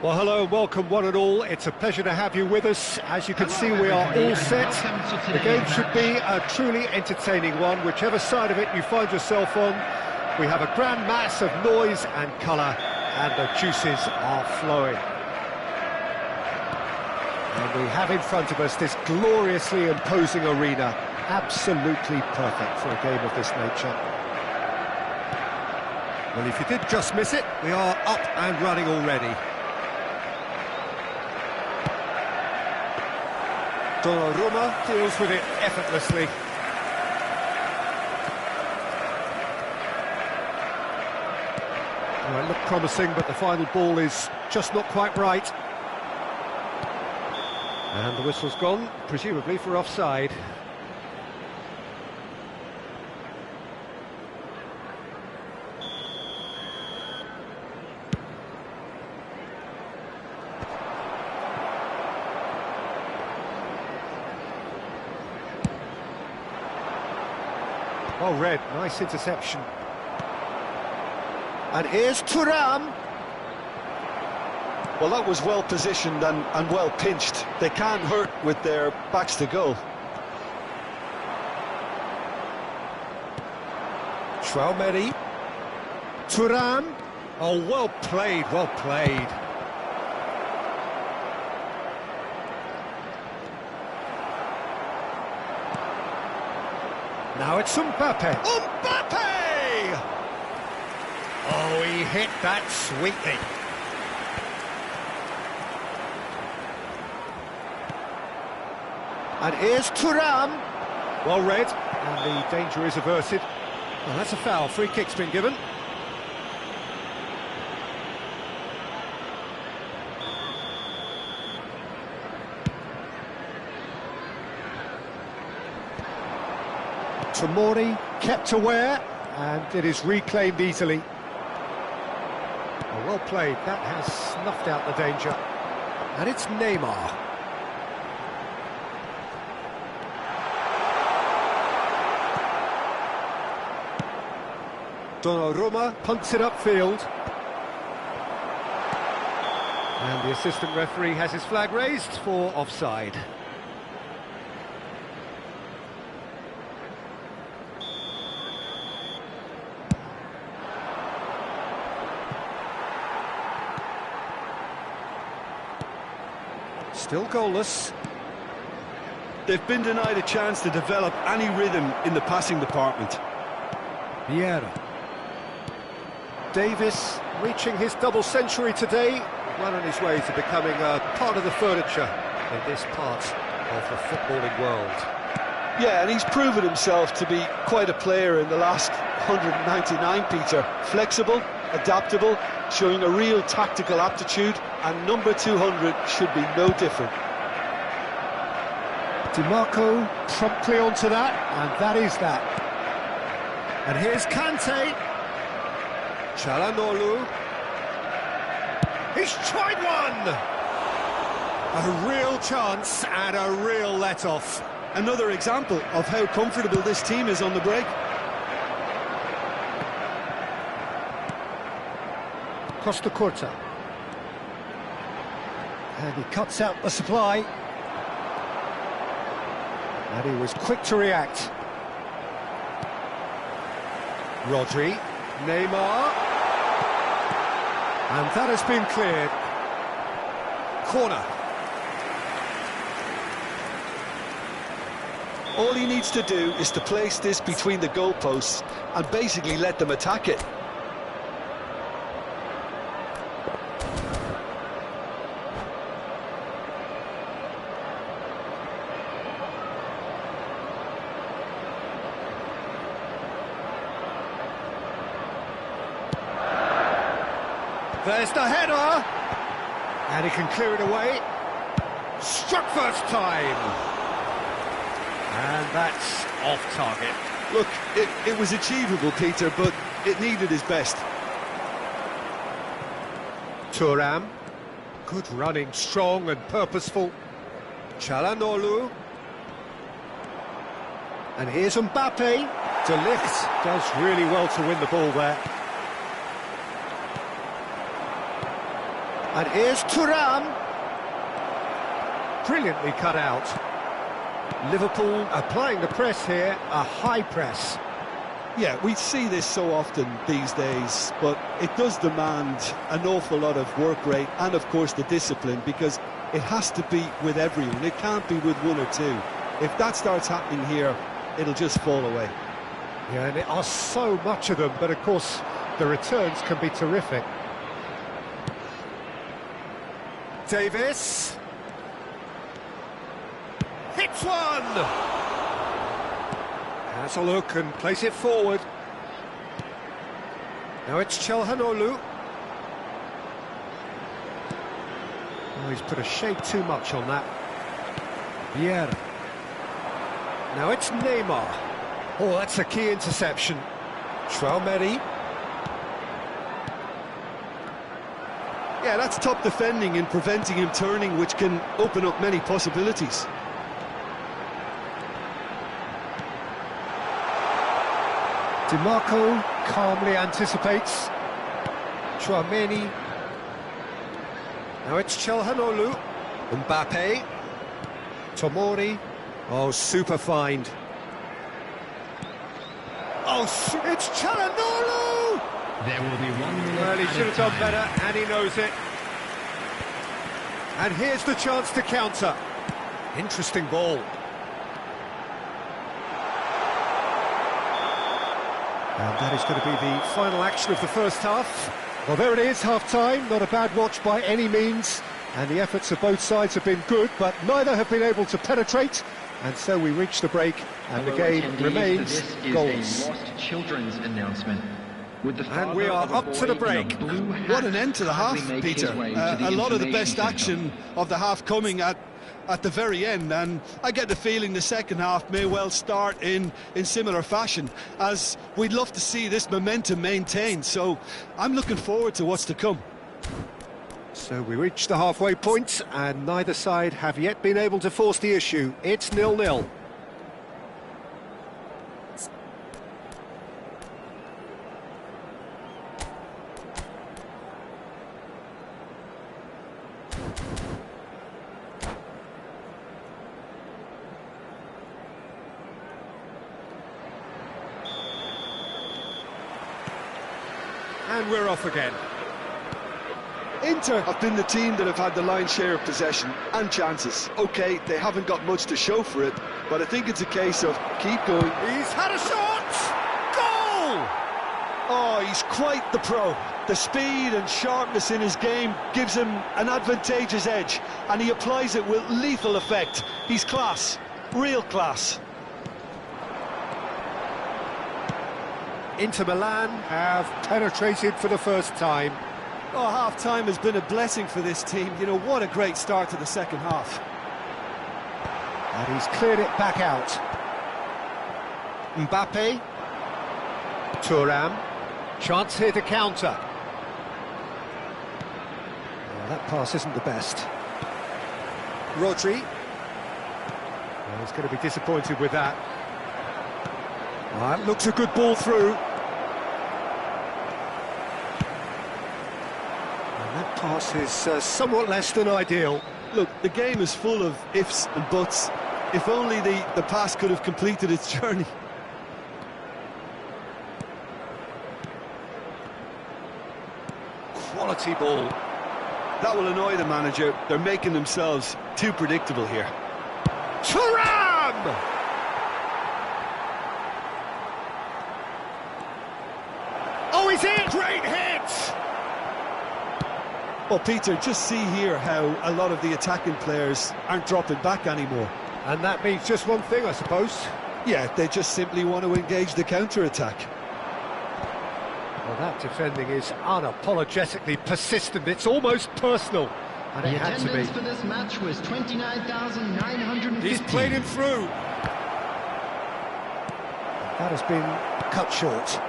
Well, hello and welcome one and all. It's a pleasure to have you with us. As you can see, we are all set. The game should be a truly entertaining one, whichever side of it you find yourself on. We have a grand mass of noise and colour, and the juices are flowing. And we have in front of us this gloriously imposing arena, absolutely perfect for a game of this nature. Well, if you did just miss it, we are up and running already. Donnarumma deals with it effortlessly. Well, it looked promising, but the final ball is just not quite right. And the whistle's gone, presumably for offside. Well read, nice interception. And here's Thuram.
Well, that was well positioned and well pinched. They can't hurt with their backs to goal.
Traoré. Thuram. Oh, well played, well played. Now it's Mbappe. Mbappe! Oh, he hit that sweetly. And here's Thuram. Well read, and the danger is averted. Well, that's a foul. Free kick's been given. Tomori kept aware, and it is reclaimed easily. Oh, well played, that has snuffed out the danger. And it's Neymar. Donnarumma punts it upfield. And the assistant referee has his flag raised for offside. Still goalless.
They've been denied a chance to develop any rhythm in the passing department.
Vieira. Davis reaching his double century today, well on his way to becoming a part of the furniture in this part of the footballing world.
Yeah, and he's proven himself to be quite a player in the last 199, Peter. Flexible, adaptable, showing a real tactical aptitude, and number 200 should be no different.
DiMarco promptly onto that, and that is that. And here's Kante. Çalhanoğlu. He's tried one! A real chance and a real let-off.
Another example of how comfortable this team is on the break.
Costa Curta. And he cuts out the supply. And he was quick to react. Rodri. Neymar. And that has been cleared. Corner.
All he needs to do is to place this between the goalposts and basically let them attack it.
There's the header! And he can clear it away. Struck first time! And that's off target.
Look, it was achievable, Peter, but it needed his best.
Thuram. Good running, strong and purposeful. Çalhanoğlu. And here's Mbappe. De Ligt does really well to win the ball there. And here's Thuram. Brilliantly cut out. Liverpool applying the press here, a high press.
Yeah, we see this so often these days, but it does demand an awful lot of work rate and, of course, the discipline, because it has to be with everyone. It can't be with one or two. If that starts happening here, it'll just fall away.
Yeah, and there are so much of them, but of course the returns can be terrific. Davis hits one. Has a look and plays it forward. Now it's Çalhanoğlu. Oh, he's put a shade too much on that. Vieira. Now it's Neymar. Oh, that's a key interception. Traoré.
Yeah, that's top defending and preventing him turning, which can open up many possibilities.
DiMarco calmly anticipates. Traoré. Now it's Çalhanoğlu. Mbappe. Tomori. Oh, super find. Oh, it's Çalhanoğlu!
There will be 1 minute.
Well, he should have done better, and he knows it. And here's the chance to counter. Interesting ball. And that is going to be the final action of the first half. Well, there it is, half-time. Not a bad watch by any means. And the efforts of both sides have been good, but neither have been able to penetrate. And so we reach the break, and the game remains goals.
This is a lost children's announcement.
And we are up to the break.
What an end to the half, Peter. A lot of the best action of the half coming at the very end, and I get the feeling the second half may well start in similar fashion, as we'd love to see this momentum maintained. So I'm looking forward to what's to come.
So we reach the halfway point, and neither side have yet been able to force the issue. It's 0-0. And we're off again.
Inter have been the team that have had the lion's share of possession and chances. OK, they haven't got much to show for it, but I think it's a case of keep going.
He's had a shot! Goal!
Oh, he's quite the pro. The speed and sharpness in his game gives him an advantageous edge, and he applies it with lethal effect. He's class, real class.
Inter Milan have penetrated for the first time.
Oh, half-time has been a blessing for this team. You know, what a great start to the second half.
And he's cleared it back out. Mbappe. Thuram. Chance here to counter. Well, that pass isn't the best. Rodri. Well, he's going to be disappointed with that. Well, that looks a good ball through. That pass is somewhat less than ideal.
Look, the game is full of ifs and buts. If only the pass could have completed its journey.
Quality ball.
That will annoy the manager. They're making themselves too predictable here.
Thuram! Oh, he's in! Great hit!
Well, Peter, just see here how a lot of the attacking players aren't dropping back anymore.
And that means just one thing, I suppose.
Yeah, they just simply want to engage the counter-attack.
Well, that defending is unapologetically persistent. It's almost personal. And it had to be.
The attendance for this match was 29,950.
He's played him through. That has been cut short.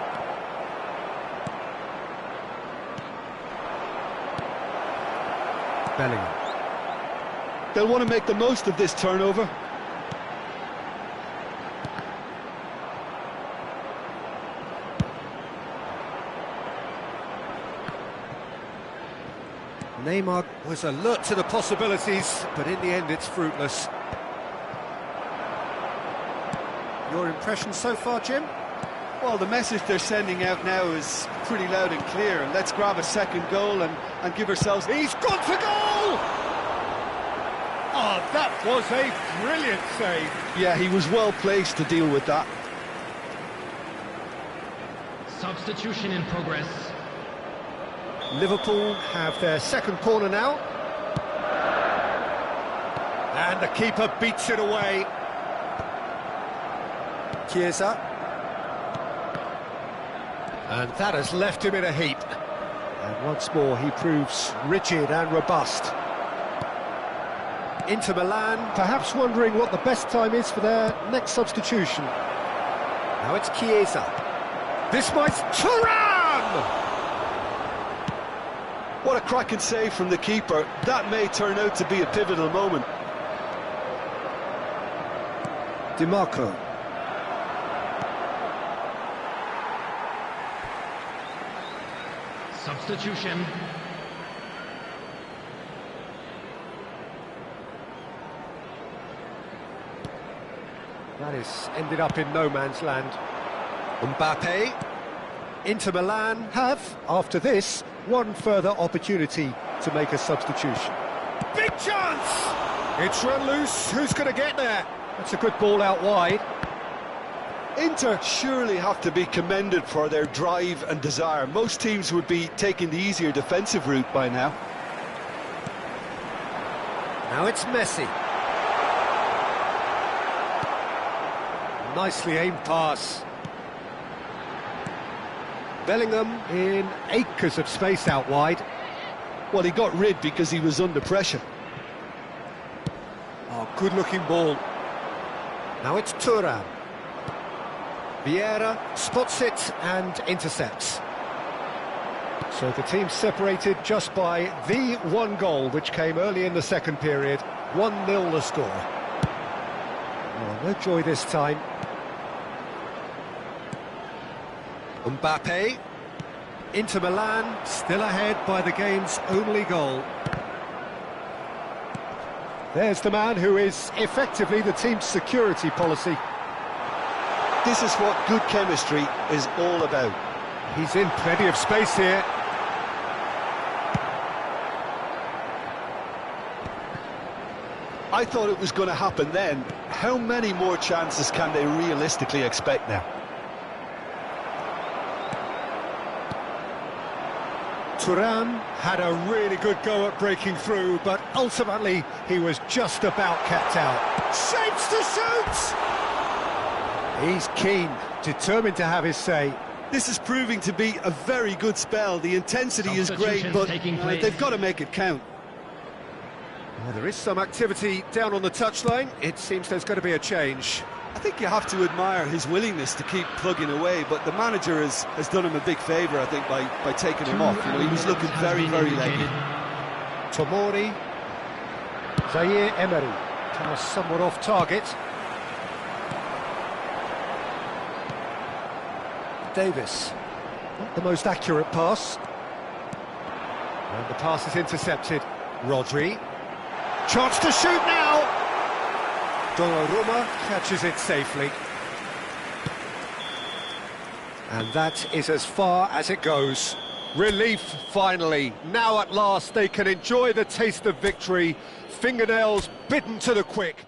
Bellingham.
They'll want to make the most of this turnover.
Neymar was alert to the possibilities, but in the end it's fruitless. Your impression so far, Jim?
Well, the message they're sending out now is pretty loud and clear. Let's grab a second goal and give ourselves...
He's gone for goal! Oh, that was a brilliant save.
Yeah, he was well placed to deal with that.
Substitution in progress.
Liverpool have their second corner now. And the keeper beats it away. Chiesa. And that has left him in a heap. And once more he proves rigid and robust. Inter Milan, perhaps wondering what the best time is for their next substitution. Now it's Chiesa. This might... Thuram!
What a cracking save from the keeper. That may turn out to be a pivotal moment.
DiMarco.
Substitution.
That is ended up in no man's land. Mbappe. Inter Milan have, after this, one further opportunity to make a substitution. Big chance! It's run loose. Who's going to get there? That's a good ball out wide.
Inter surely have to be commended for their drive and desire. Most teams would be taking the easier defensive route by now.
Now it's Messi. Nicely aimed pass. Bellingham in acres of space out wide.
Well, he got rid because he was under pressure.
Oh, good-looking ball. Now it's Thuram. Vieira spots it and intercepts. So the team separated just by the one goal, which came early in the second period. 1-0 the score. Oh, no joy this time. Mbappe. Inter Milan still ahead by the game's only goal. There's the man who is effectively the team's security policy.
This is what good chemistry is all about.
He's in plenty of space here.
I thought it was going to happen then. How many more chances can they realistically expect now?
Thuram had a really good go at breaking through, but ultimately he was just about kept out. Shapes to shoot! He's keen, determined to have his say.
This is proving to be a very good spell. The intensity is great, but they've got to make it count.
Well, there is some activity down on the touchline. It seems there's going to be a change.
I think you have to admire his willingness to keep plugging away, but the manager has done him a big favour, I think, by taking him off. You know, he was looking very, very leggy.
Tomori. Zaire Emery. Pass somewhat off target. Davis. Not the most accurate pass. And the pass is intercepted. Rodri. Chance to shoot now! Donnarumma catches it safely. And that is as far as it goes. Relief, finally. Now at last they can enjoy the taste of victory. Fingernails bitten to the quick.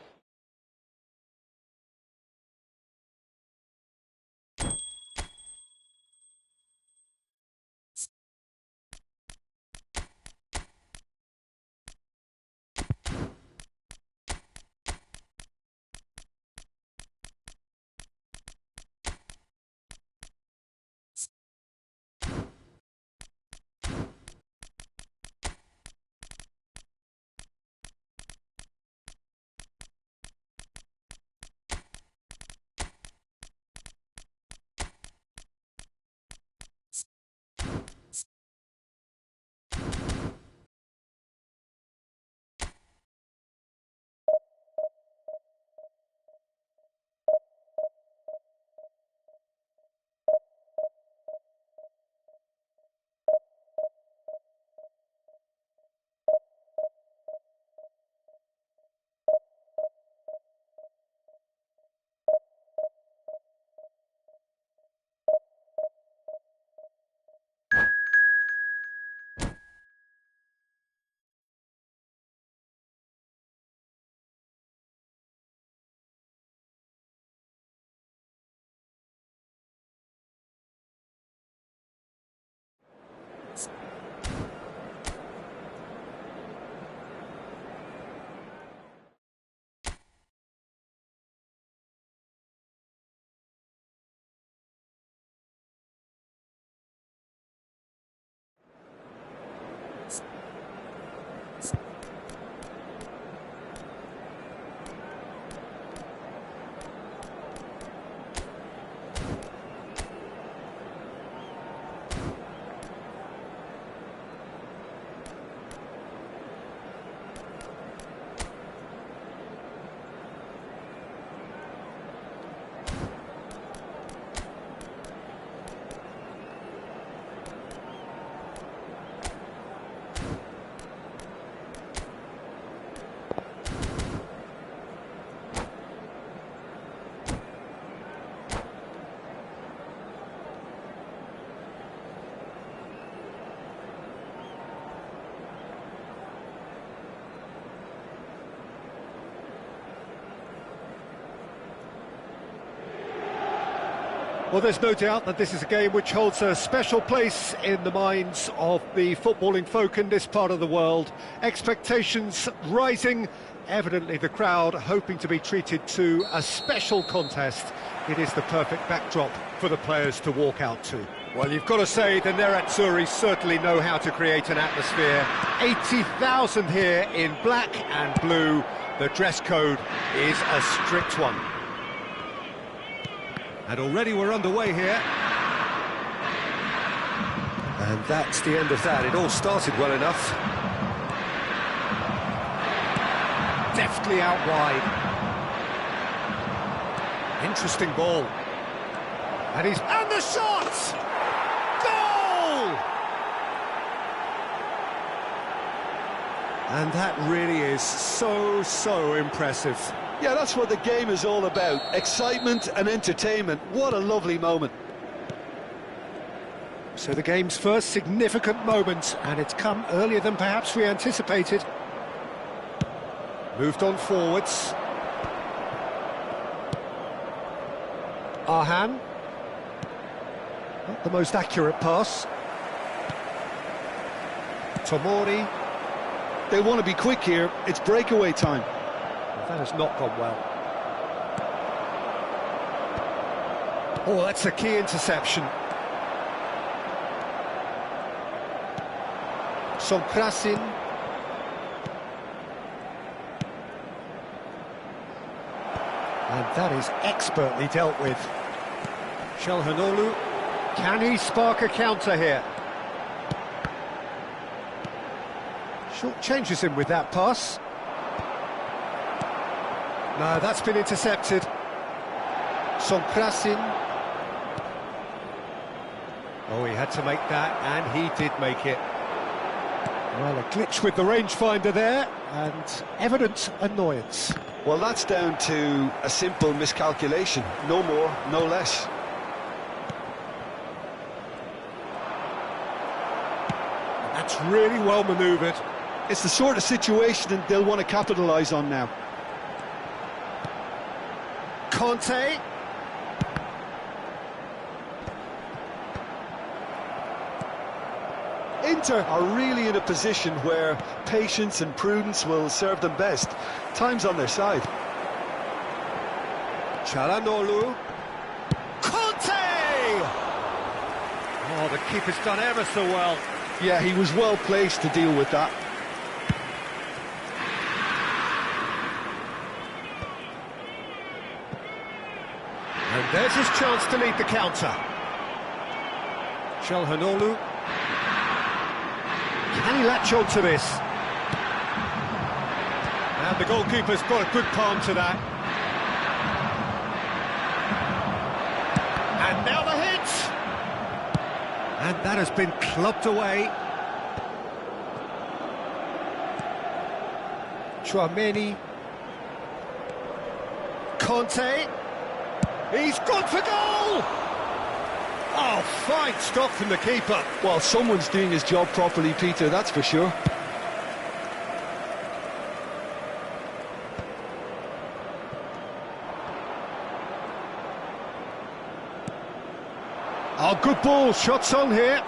Well, there's no doubt that this is a game which holds a special place in the minds of the footballing folk in this part of the world. Expectations rising, evidently the crowd hoping to be treated to a special contest. It is the perfect backdrop for the players to walk out to. Well, you've got to say the Nerazzurri certainly know how to create an atmosphere. 80,000 here in black and blue. The dress code is a strict one. And already we're underway here. And that's the end of that. It all started well enough. Deftly out wide. Interesting ball. And the shot! Goal! And that really is so impressive.
Yeah, that's what the game is all about. Excitement and entertainment. What a lovely moment.
So the game's first significant moment, and it's come earlier than perhaps we anticipated. Moved on forwards. Arhan. Not the most accurate pass. Tomori.
They want to be quick here. It's breakaway time.
That has not gone well. Oh, that's a key interception. Sonkrasin. And that is expertly dealt with. Çalhanoğlu. Can he spark a counter here? Short changes him with that pass. No, that's been intercepted. Sonkrasin. Oh, he had to make that, and he did make it. Well, a glitch with the rangefinder there, and evident annoyance.
Well, that's down to a simple miscalculation. No more, no less.
That's really well manoeuvred.
It's the sort of situation they'll want to capitalise on now.
Conte.
Inter are really in a position where patience and prudence will serve them best. Time's on their side.
Çalhanoğlu. Conte! Oh, the keeper's done ever so well.
Yeah, he was well placed to deal with that.
And there's his chance to lead the counter. Çalhanoğlu. Can he latch on to this? And the goalkeeper's got a good palm to that. And now the hit! And that has been clubbed away. Chouameni. Conte. He's gone for goal! Oh, fine stop from the keeper.
Well, someone's doing his job properly, Peter, that's for sure.
Oh, good ball, shots on here.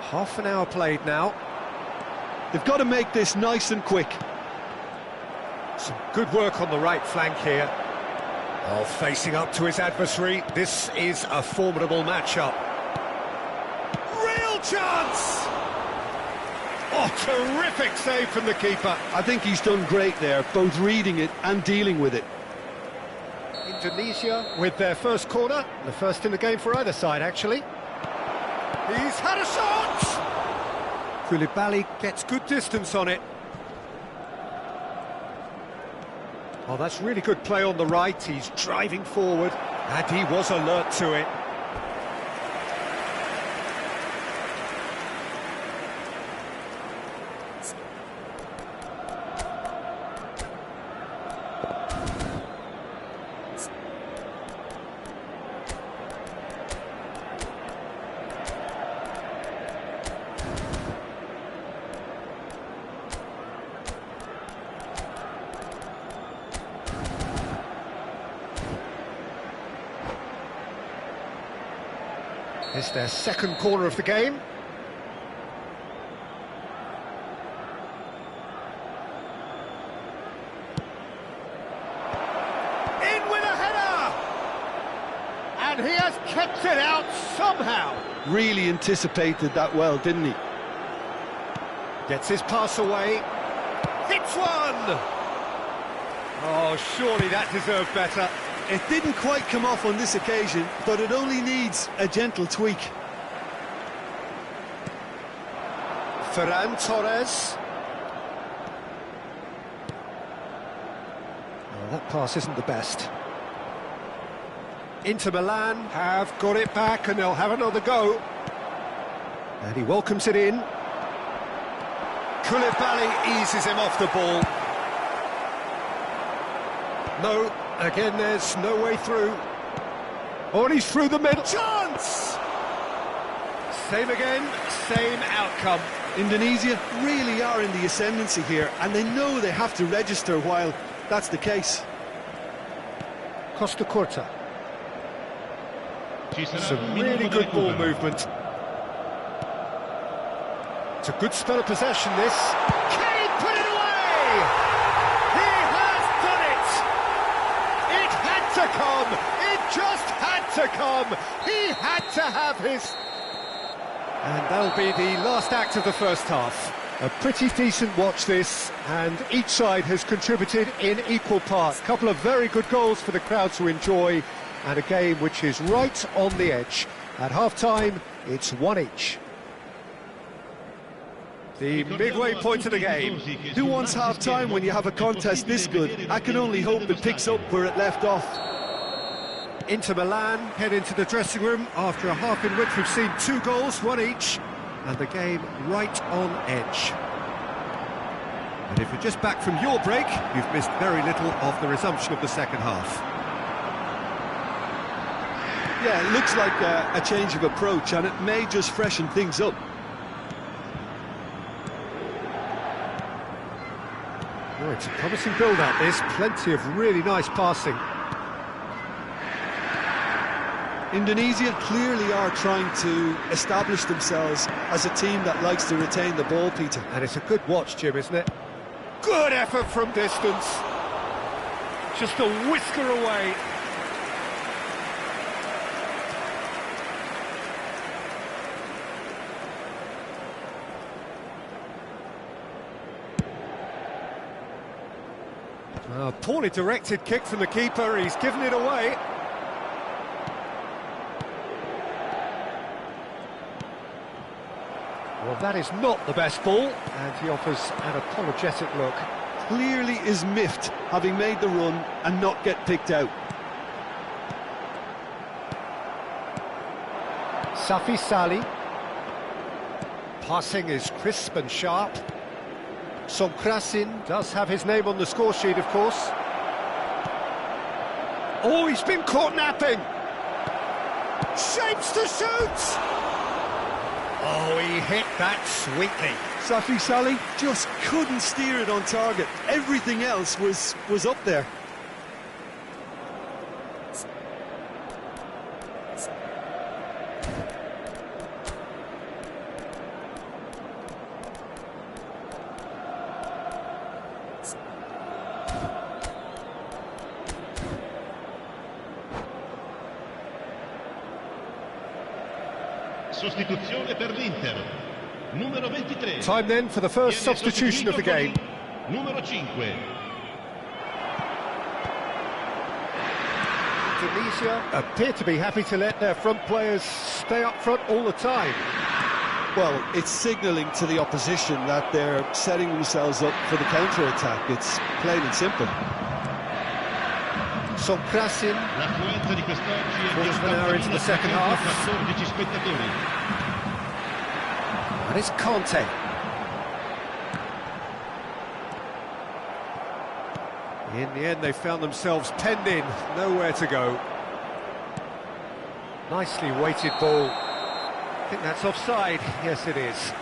Half an hour played now.
They've got to make this nice and quick.
Some good work on the right flank here. Oh, facing up to his adversary, this is a formidable matchup. Real chance! Oh, terrific save from the keeper.
I think he's done great there, both reading it and dealing with it.
Indonesia with their first corner, the first in the game for either side, actually. He's had a shot! Koulibaly gets good distance on it. Oh, that's really good play on the right. He's driving forward, and he was alert to it. It's their second corner of the game. In with a header! And he has kept it out somehow.
Really anticipated that well, didn't he?
Gets his pass away. Hits one! Oh, surely that deserved better.
It didn't quite come off on this occasion, but it only needs a gentle tweak.
Ferran Torres. Oh, that pass isn't the best. Inter Milan have got it back and they'll have another go. And he welcomes it in. Koulibaly eases him off the ball. No, again there's no way through. Oh, and he's through the middle. Chance! Same again, same outcome.
Indonesia really are in the ascendancy here, and they know they have to register while that's the case.
Costa Curta.
Ci sarà
Some
un minuto
really
di
good ball
recupero.
movement. It's a good spell of possession, this. Kane put it away! He has done it! It had to come! It just had to come! He had to have his... And that'll be the last act of the first half. A pretty decent watch, this, and each side has contributed in equal parts. A couple of very good goals for the crowd to enjoy, and a game which is right on the edge. At half-time, it's one each. The midway point of the game.
Who wants half-time when you have a contest this good? I can only hope it picks up where it left off.
Inter Milan head into the dressing room after a half in which we've seen 2 goals, one each, and the game right on edge. And if you're just back from your break, you've missed very little of the resumption of the second half.
Yeah, it looks like a change of approach, and it may just freshen things up.
Oh, it's a promising build-up, this. Plenty of really nice passing.
Indonesia clearly are trying to establish themselves as a team that likes to retain the ball, Peter.
And it's a good watch, Jim, isn't it? Good effort from distance. Just a whisker away. A poorly directed kick from the keeper. He's given it away. Well, that is not the best ball, and he offers an apologetic look.
Clearly is miffed, having made the run and not get picked out.
Safi Salih. Passing is crisp and sharp. Sonkrasin does have his name on the score sheet, of course. Oh, he's been caught napping. Shapes to shoot! Oh, he hit that sweetly.
Safi Salih just couldn't steer it on target. Everything else was up there.
Sostituzione per l'Inter. Numero 23.
Time then for the first substitution of the game.
Numero 5.
Indonesia appear to be happy to let their front players stay up front all the time.
Well, it's signalling to the opposition that they're setting themselves up for the counter-attack. It's plain and simple.
Sonkrasin.
L'affluenza di quest'oggi è di
Quarter of an hour into the second half.
14 spettatori.
And it's Conte. In the end, they found themselves penned in, nowhere to go. Nicely weighted ball. I think that's offside. Yes, it is.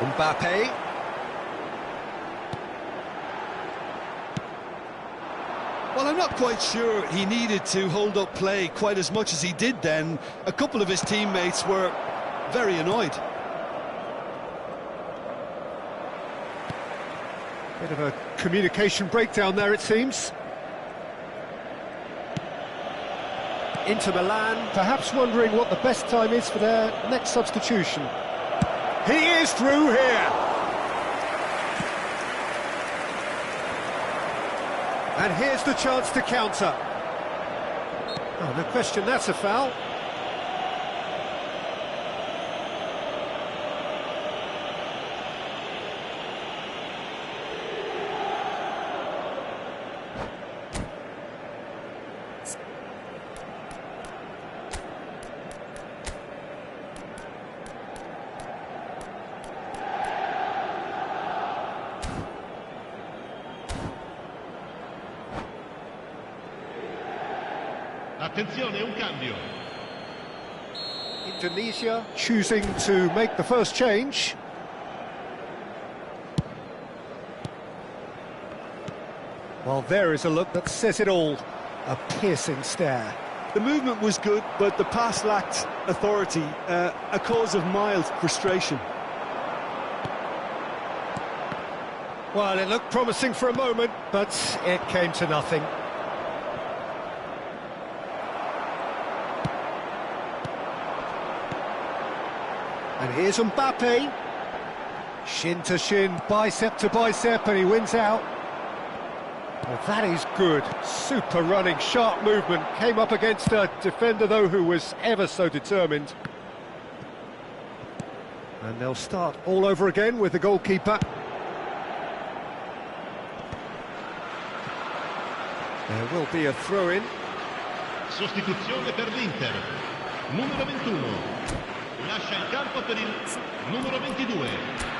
Mbappe.
Well, I'm not quite sure he needed to hold up play quite as much as he did then. A couple of his teammates were very annoyed.
Bit of a communication breakdown there, it seems. Inter Milan, perhaps wondering what the best time is for their next substitution. He is through here. And here's the chance to counter. Oh, no question, that's a foul.
Attenzione, un cambio.
Indonesia choosing to make the first change. Well, there is a look that says it all. A piercing stare.
The movement was good, but the pass lacked authority, a cause of mild frustration.
Well, it looked promising for a moment, but it came to nothing. And here's Mbappe. Shin to shin, bicep to bicep, and he wins out. Well, that is good. Super running, sharp movement. Came up against a defender, though, who was ever so determined. And they'll start all over again with the goalkeeper. There will be a throw-in.
Sostituzione per l'Inter. Numero 21. Lascia il campo per il numero 22.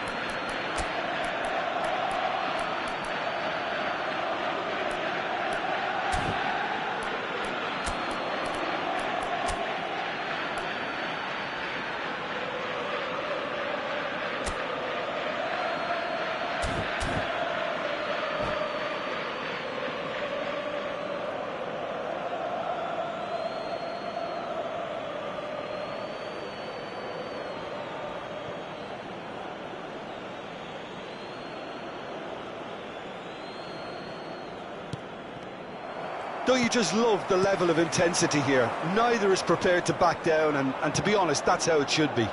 Don't you just love the level of intensity here? Neither is prepared to back down, and to be honest, that's how it should be.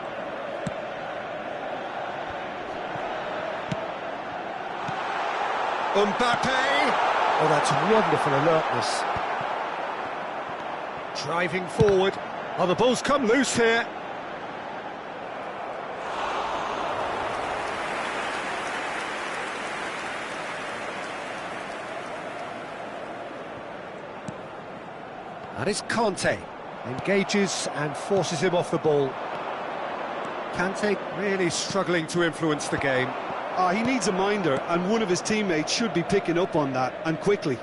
Mbappe! Oh, that's wonderful alertness. Driving forward. Oh, the ball's come loose here. And it's Kante. Engages and forces him off the ball. Kante really struggling to influence the game.
He needs a minder, and one of his teammates should be picking up on that, and quickly.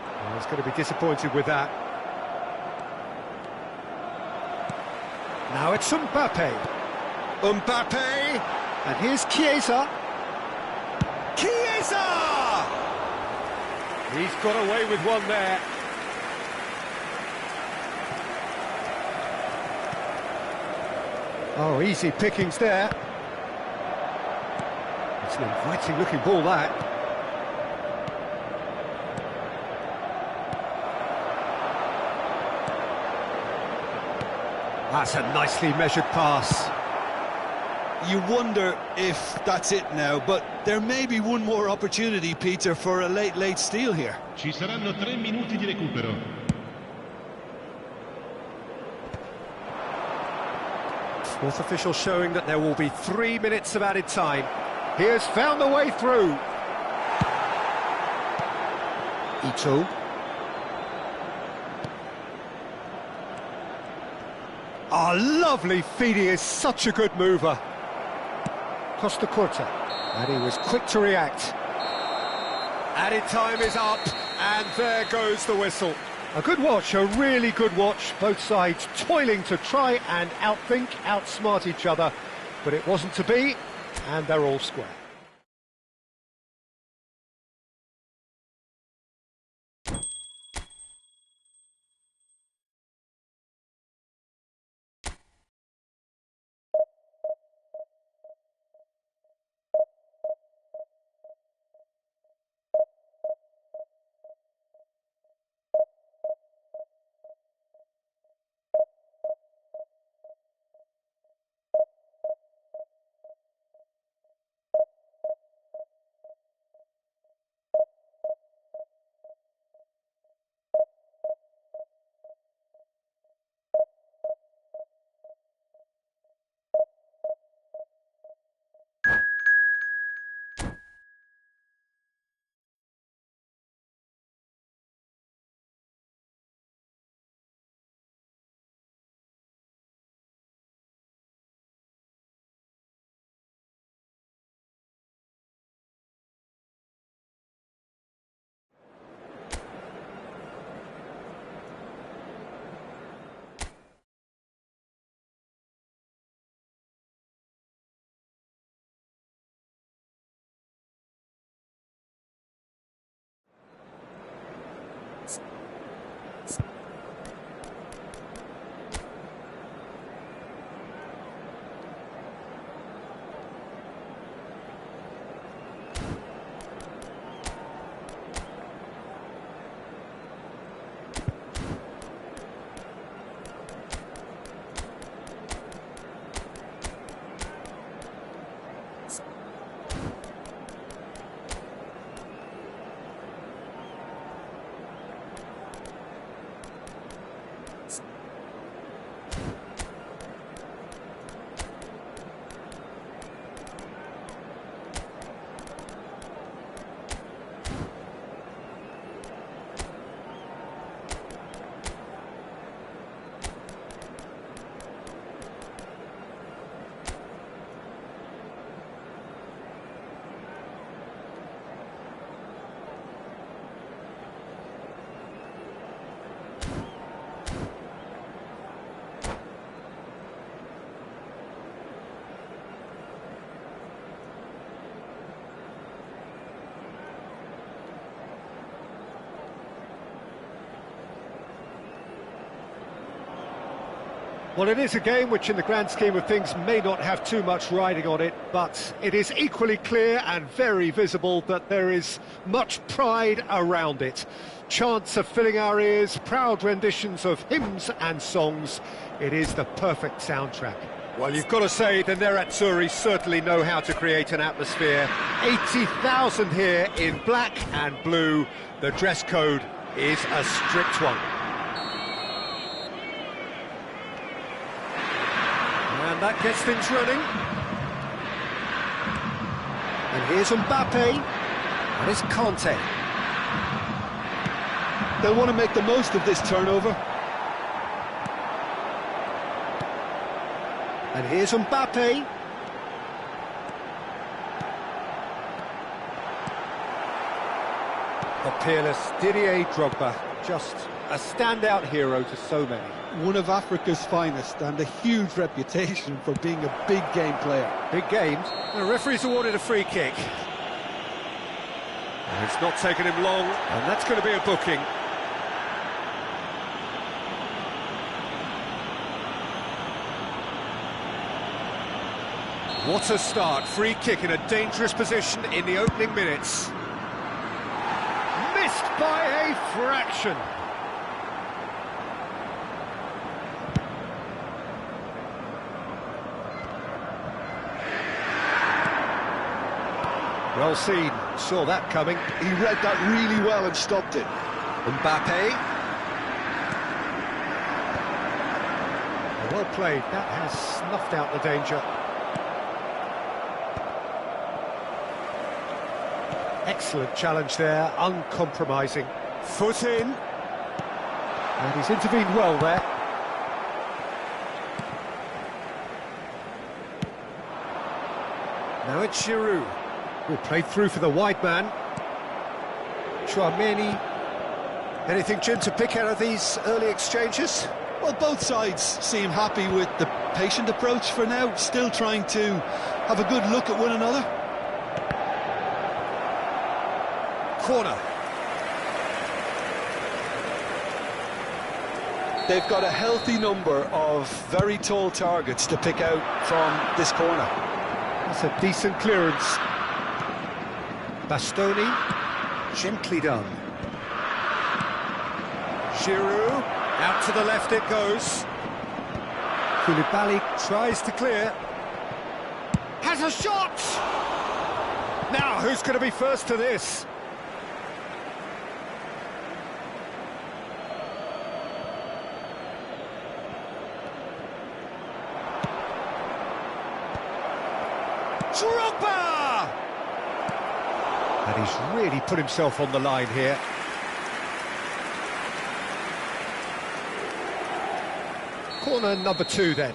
Well, he's going to be disappointed with that. Now it's Mbappe. Mbappe! And here's Chiesa. Chiesa! He's got away with one there. Oh, easy pickings there. It's an inviting looking ball, that. That's a nicely measured pass.
You wonder if that's it now, but there may be one more opportunity, Peter, for a late steal here.
Ci saranno 3 minuti di recupero.
Fourth official showing that there will be 3 minutes of added time. He has found the way through. Ito. Oh, lovely feed. He is such a good mover. Costa Curta. And he was quick to react. Added time is up, and there goes the whistle. A good watch, a really good watch. Both sides toiling to try and outthink, outsmart each other. But it wasn't to be, and they're all square. Well, it is a game which in the grand scheme of things may not have too much riding on it, but it is equally clear and very visible that there is much pride around it. Chants are filling our ears, proud renditions of hymns and songs. It is the perfect soundtrack. Well, you've got to say the Nerazzurri certainly know how to create an atmosphere. 80,000 here in black and blue. The dress code is a strict one. And that gets things running. And here's Mbappe. And it's Conte.
They want to make the most of this turnover.
And here's Mbappe. The peerless Didier Drogba, just a standout hero to so many.
One of Africa's finest and a huge reputation for being a big game player.
Big games. The referee's awarded a free kick. And it's not taken him long, and that's going to be a booking. What a start. Free kick in a dangerous position in the opening minutes. Missed by a fraction. Well seen, saw that coming.
He read that really well and stopped it.
Mbappe. Well played, that has snuffed out the danger. Excellent challenge there, uncompromising. Foot in. And he's intervened well there. Now it's Giroud. Who played through for the wide man. Chouameni Anything, Jim, to pick out of these early exchanges?
Well, both sides seem happy with the patient approach for now, still trying to have a good look at one another.
Corner.
They've got a healthy number of very tall targets to pick out from this corner.
That's a decent clearance. Bastoni, gently done. Giroud, out to the left it goes. Koulibaly tries to clear. Has a shot! Now, who's going to be first to this? Drogba! And he's really put himself on the line here. Corner number 2 then.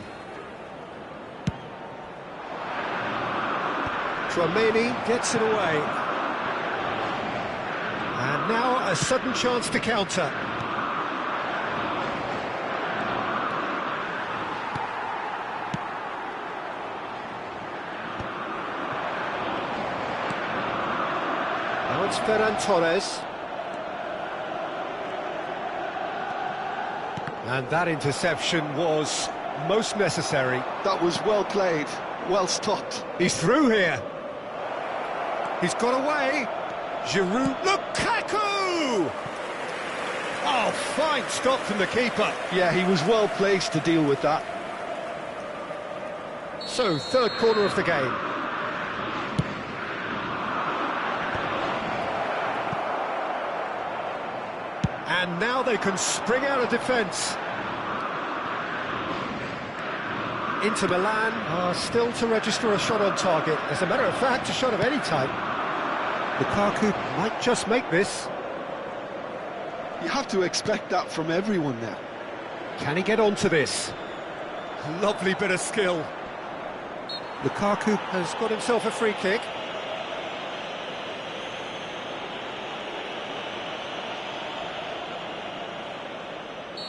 Tchouaméni gets it away. And now a sudden chance to counter. Now it's Ferran Torres. And that interception was most necessary.
That was well played, well stopped.
He's through here. He's got away. Giroud, Lukaku! Oh, fine stop from the keeper.
Yeah, he was well placed to deal with that.
So, third corner of the game. And now they can spring out of defence. Inter Milan are still to register a shot on target. As a matter of fact, a shot of any type. Lukaku might just make this.
You have to expect that from everyone now.
Can he get onto this? Lovely bit of skill. Lukaku has got himself a free kick.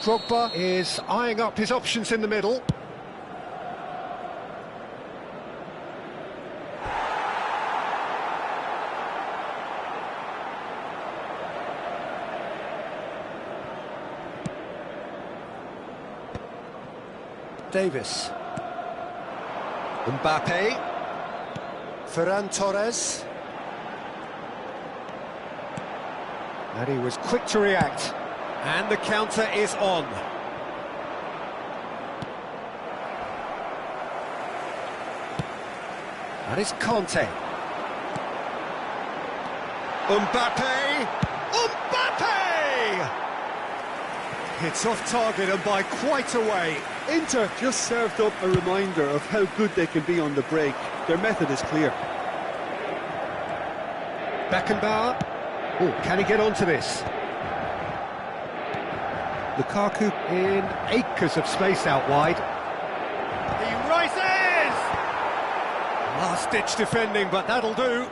Drogba is eyeing up his options in the middle. Davis. Mbappe. Ferran Torres. And he was quick to react. And the counter is on. That is Conte. Mbappe! Mbappe! It's off target and by quite a way.
Inter just served up a reminder of how good they can be on the break. Their method is clear.
Beckenbauer. Oh, can he get onto this? Lukaku in acres of space out wide. He rises! Last-ditch defending, but that'll do.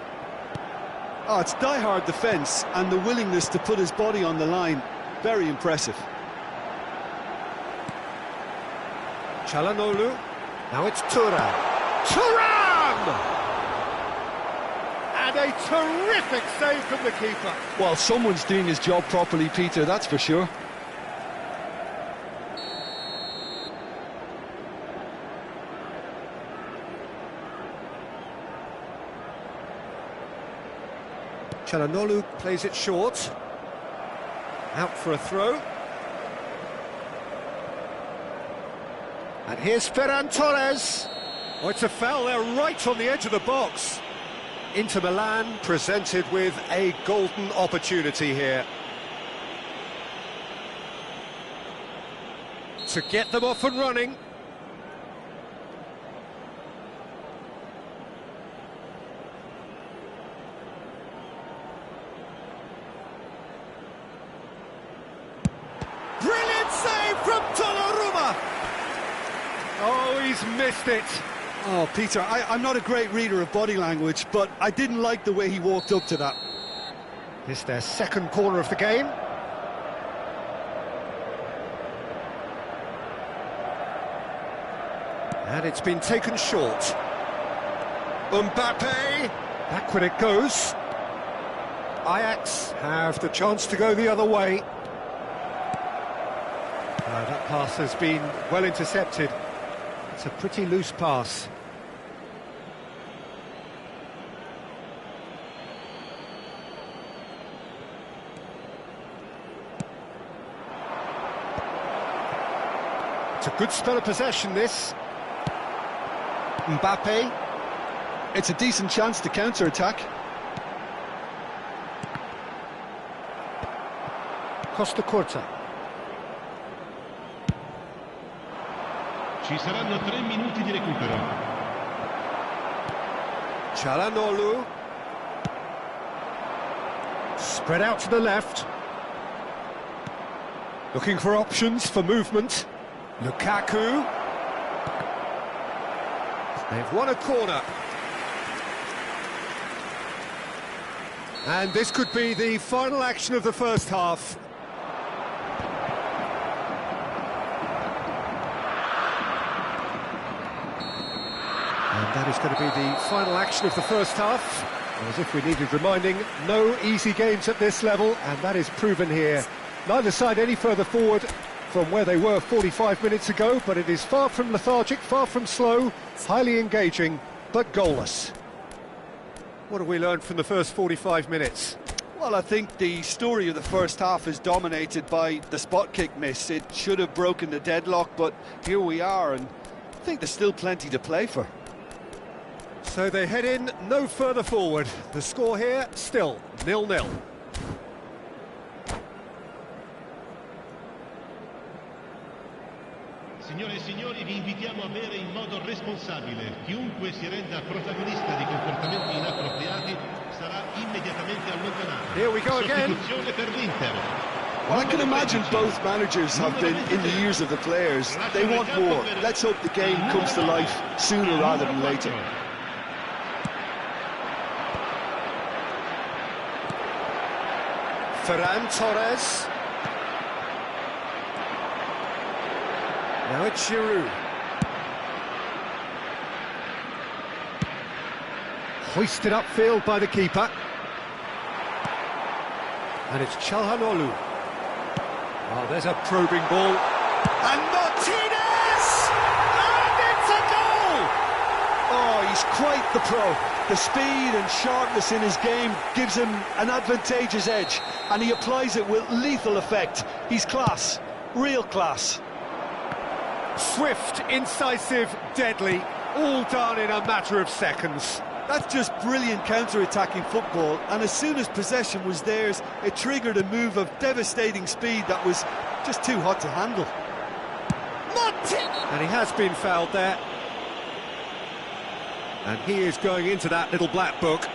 Oh, it's die-hard defence and the willingness to put his body on the line. Very impressive.
Çalhanoğlu. Now it's Thuram. Thuram! And a terrific save from the keeper.
Well, someone's doing his job properly, Peter, that's for sure.
Çalhanoğlu plays it short. Out for a throw. And here's Ferran Torres. Oh, it's a foul there right on the edge of the box. Inter Milan presented with a golden opportunity here. To get them off and running. Brilliant save from Donnarumma! Oh, he's missed it.
Oh, Peter, I'm not a great reader of body language, but I didn't like the way he walked up to that.
It's their second corner of the game. And it's been taken short. Mbappe! Backward it goes. Ajax have the chance to go the other way. That pass has been well intercepted. It's a pretty loose pass. It's a good spell of possession, this.
Mbappe. It's a decent chance to counter-attack.
Costa Corta.
Ci saranno 3 minuti di recupero.
Çalhanoğlu. Spread out to the left. Looking for options for movement. Lukaku. They've won a corner. And this could be the final action of the first half. And that is going to be the final action of the first half. As if we needed reminding, no easy games at this level, and that is proven here. Neither side any further forward from where they were 45 minutes ago, but it is far from lethargic, far from slow, highly engaging, but goalless. What have we learned from the first 45 minutes?
Well, I think the story of the first half is dominated by the spot kick miss. It should have broken the deadlock, but here we are, and I think there's still plenty to play for.
So they head in no further forward. The score here, still 0-0.
Signore e signori, vi invitiamo a bere in modo responsabile. Chiunque si renda protagonista di comportamenti inappropriati sarà immediatamente allontanato.
Here we go again.
Sostituzione per l'Inter.
Well, I can imagine both managers have been in the ears of the players. They want more. Let's hope the game comes to life sooner rather than later.
Ferran Torres. Now it's Giroud. Hoisted upfield by the keeper. And it's Çalhanoğlu. Oh, there's a probing ball. And Martinez! And it's a goal!
Oh, he's quite the pro. The speed and sharpness in his game gives him an advantageous edge, and he applies it with lethal effect. He's class, real class.
Swift, incisive, deadly, all done in a matter of seconds.
That's just brilliant counter-attacking football, and as soon as possession was theirs, it triggered a move of devastating speed that was just too hot to handle.
And he has been fouled there. And he is going into that little black book.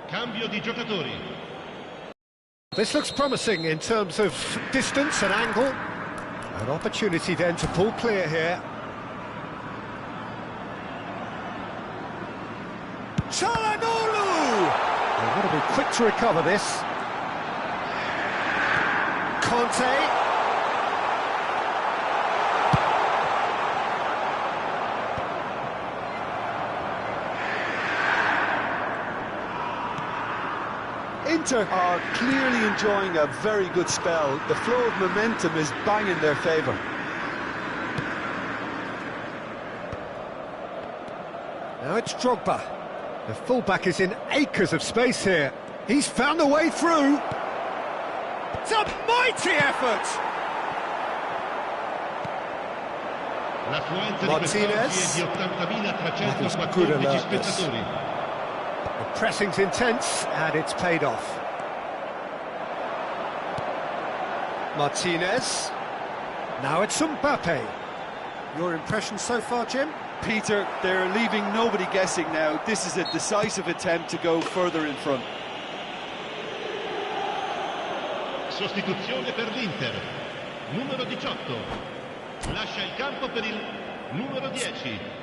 Cambio di giocatori.
This looks promising in terms of distance and angle. An opportunity then to pull clear here. Çalhanoğlu! They've got to be quick to recover this. Conte.
Inter are clearly enjoying a very good spell. The flow of momentum is bang in their favour.
Now it's Drogba. The fullback is in acres of space here. He's found a way through. It's a mighty effort!
L'affluenza di
Martinez.
quest'oggi è di 80.314
That was good alertness.
spettatori.
The pressing's intense, and it's paid off. Martinez. Now it's Mbappe. Your impression so far, Jim?
Peter, they're leaving nobody guessing now. This is a decisive attempt to go further in front.
Sostituzione per l'Inter. Numero 18. Lascia il campo per il numero 10.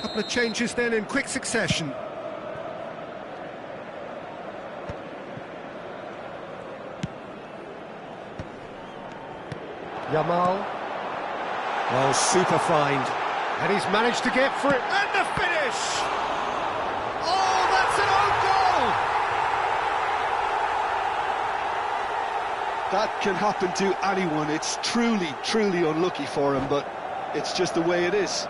Couple of changes then in quick succession. Yamal. Oh, super find. And he's managed to get through. And the finish! Oh, that's an own goal!
That can happen to anyone. It's truly, truly unlucky for him, but it's just the way it is.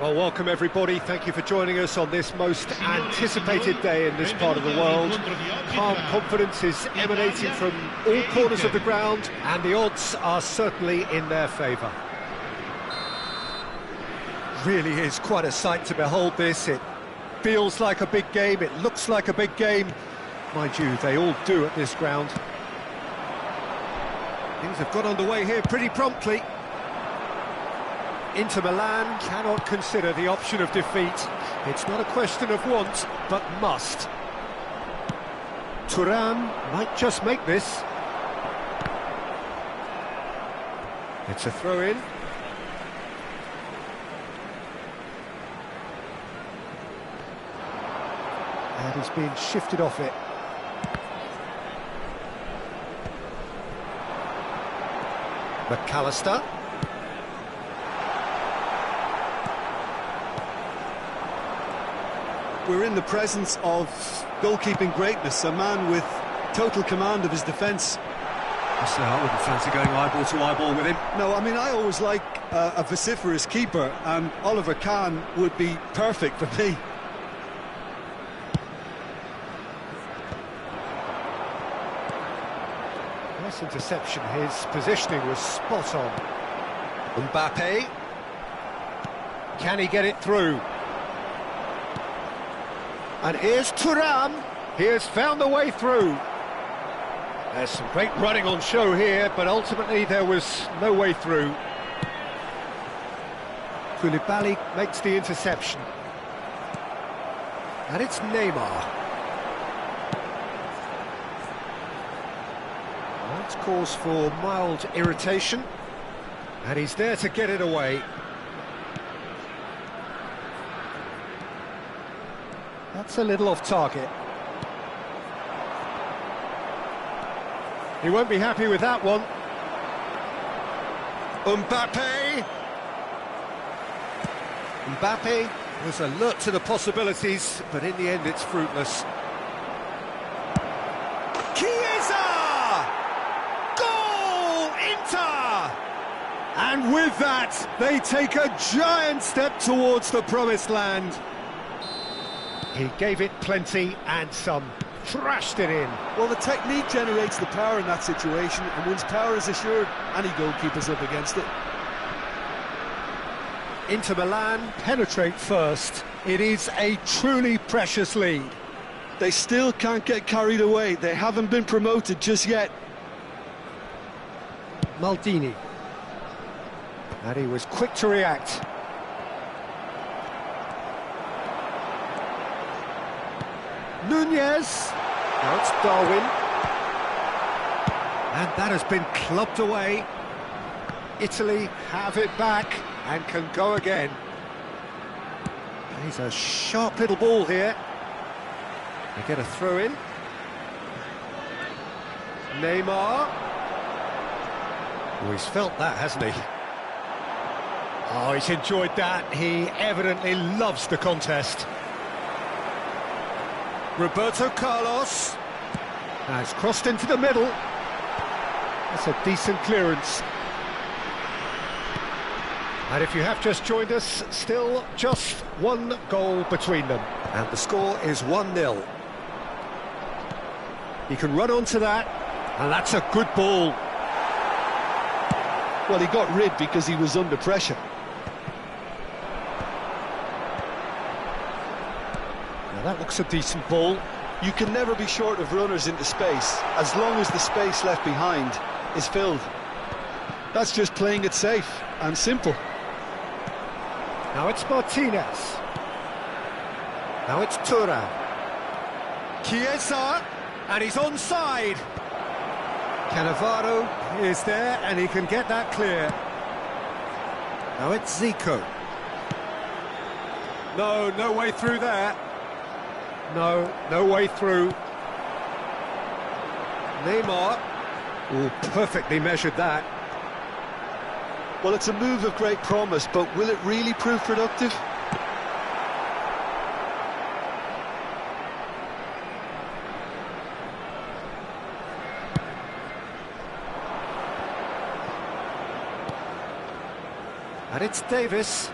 Well, welcome everybody. Thank you for joining us on this most anticipated day in this part of the world. Calm confidence is emanating from all corners of the ground, and the odds are certainly in their favour. Really is quite a sight to behold this. It feels like a big game, it looks like a big game. Mind you, they all do at this ground. Things have got underway here pretty promptly. Inter Milan cannot consider the option of defeat. It's not a question of want, but must. Thuram might just make this. It's a throw-in. And he's been shifted off it. McAllister.
We're in the presence of goalkeeping greatness, a man with total command of his defence.
I wouldn't fancy going eyeball to eyeball with him.
No, I mean, I always like a vociferous keeper, and Oliver Kahn would be perfect for me.
Nice interception, his positioning was spot on. Mbappe. Can he get it through? And here's Thuram. He has found the way through. There's some great running on show here, but ultimately there was no way through. Koulibaly makes the interception. And it's Neymar. That's cause for mild irritation. And he's there to get it away. That's a little off target. He won't be happy with that one. Mbappe. Mbappe was alert to the possibilities, but in the end it's fruitless. Chiesa! Goal! Inter! And with that, they take a giant step towards the promised land. He gave it plenty and some, thrashed it in.
Well, the technique generates the power in that situation, and once power is assured, any goalkeeper's up against it.
Inter Milan penetrate first. It is a truly precious lead.
They still can't get carried away. They haven't been promoted just yet.
Maldini. And he was quick to react. Nunez. Now it's Darwin. And that has been clubbed away. Italy have it back and can go again. He's a sharp little ball here. They get a throw in. Neymar. Oh, he's felt that, hasn't he? Oh, he's enjoyed that. He evidently loves the contest. Roberto Carlos has crossed into the middle. That's a decent clearance. And if you have just joined us, still just one goal between them. And the score is 1-0. He can run onto that, and that's a good ball.
Well, he got rid because he was under pressure.
Now that looks a decent ball.
You can never be short of runners into space, as long as the space left behind is filled. That's just playing it safe and simple.
Now it's Martinez. Now it's Thuram. Chiesa, and he's onside. Cannavaro is there, and he can get that clear. Now it's Zico. No way through there. No way through. Neymar. Oh, perfectly measured that.
Well, it's a move of great promise, but will it really prove productive?
And it's Davis.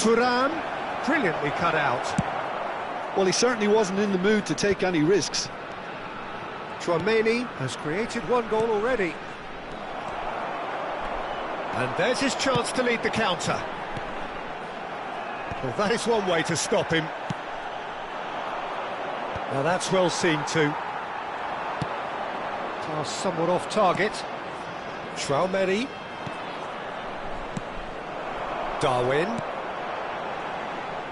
Thuram, brilliantly cut out.
Well, he certainly wasn't in the mood to take any risks.
Chouameni has created one goal already. And there's his chance to lead the counter. Well, that is one way to stop him. Now that's well seen too. Pass somewhat off target. Chouameni. Darwin.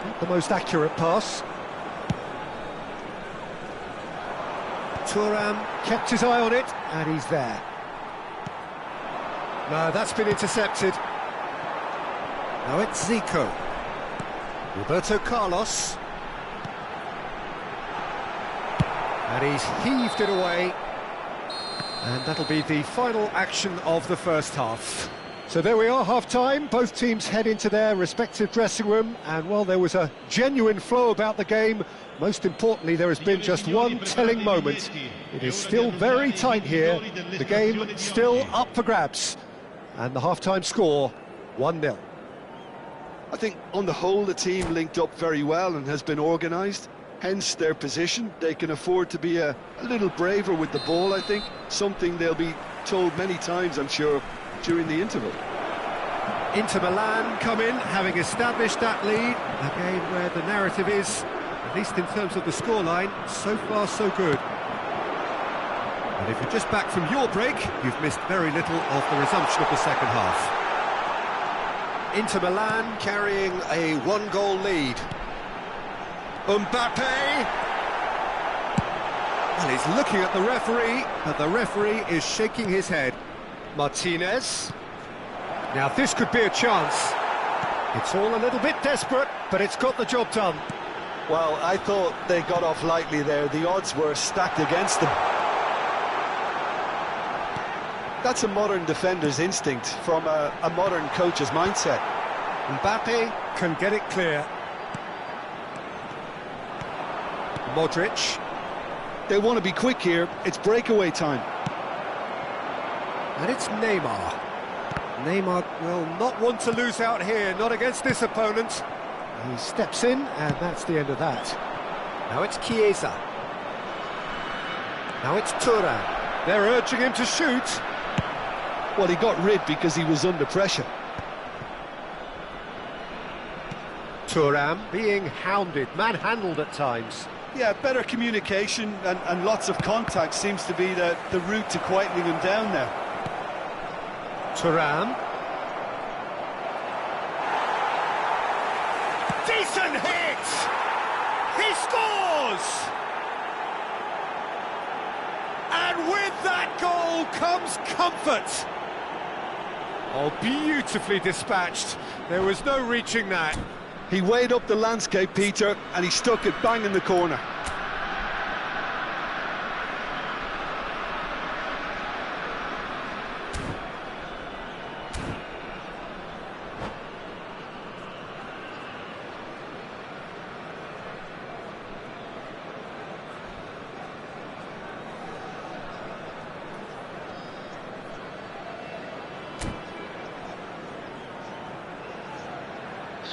Not the most accurate pass. Thuram kept his eye on it, and he's there. No, that's been intercepted. Now it's Zico. Roberto Carlos. And he's heaved it away. And that'll be the final action of the first half. So there we are, half-time. Both teams head into their respective dressing room. And while there was a genuine flow about the game, most importantly, there has been just one telling moment. It is still very tight here. The game still up for grabs. And the half-time score, 1-0.
I think on the whole the team linked up very well and has been organised, hence their position. They can afford to be a little braver with the ball, I think, something they'll be told many times, I'm sure, during the interval.
Inter Milan come in, having established that lead, a game where the narrative is, at least in terms of the scoreline, so far so good. And if you're just back from your break, you've missed very little of the resumption of the second half. Inter Milan carrying a one-goal lead. Mbappe! Well, he's looking at the referee, but the referee is shaking his head. Martinez. Now this could be a chance. It's all a little bit desperate, but it's got the job done.
Well, I thought they got off lightly there. The odds were stacked against them. That's a modern defender's instinct from a modern coach's mindset.
Mbappe can get it clear. Modric.
They want to be quick here. It's breakaway time.
And it's Neymar. Neymar will not want to lose out here, not against this opponent. He steps in, and that's the end of that. Now it's Chiesa. Now it's Thuram. They're urging him to shoot.
Well, he got rid because he was under pressure.
Thuram being hounded, manhandled at times.
Yeah, better communication and lots of contact seems to be the route to quietening him down there.
Thuram. Decent hit! He scores! And with that goal comes comfort. Oh, beautifully dispatched. There was no reaching that.
He weighed up the landscape, Peter, and he stuck it bang in the corner.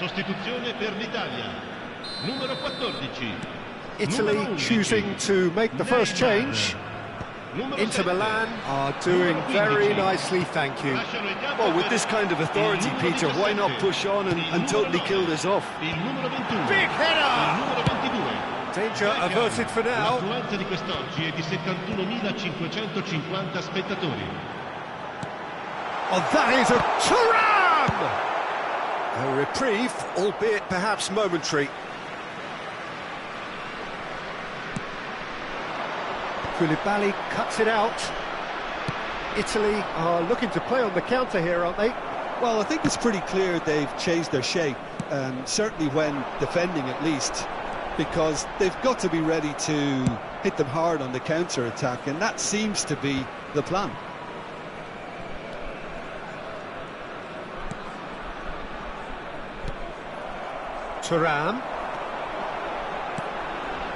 Sostituzione per l'Italia. Numero 14.
Italy choosing to make the first change. Inter Milan are doing very nicely, thank you.
Well, with this kind of authority, Peter, why not push on and totally kill this off?
Big header! Danger averted for now.
L'affluenza di quest'oggi è di 71.550 spettatori.
Oh, that is a Thuram! A reprieve, albeit perhaps momentary. Koulibaly cuts it out. Italy are looking to play on the counter here, aren't they?
Well, I think it's pretty clear they've changed their shape, certainly when defending at least, because they've got to be ready to hit them hard on the counter-attack, and that seems to be the plan.
Thuram.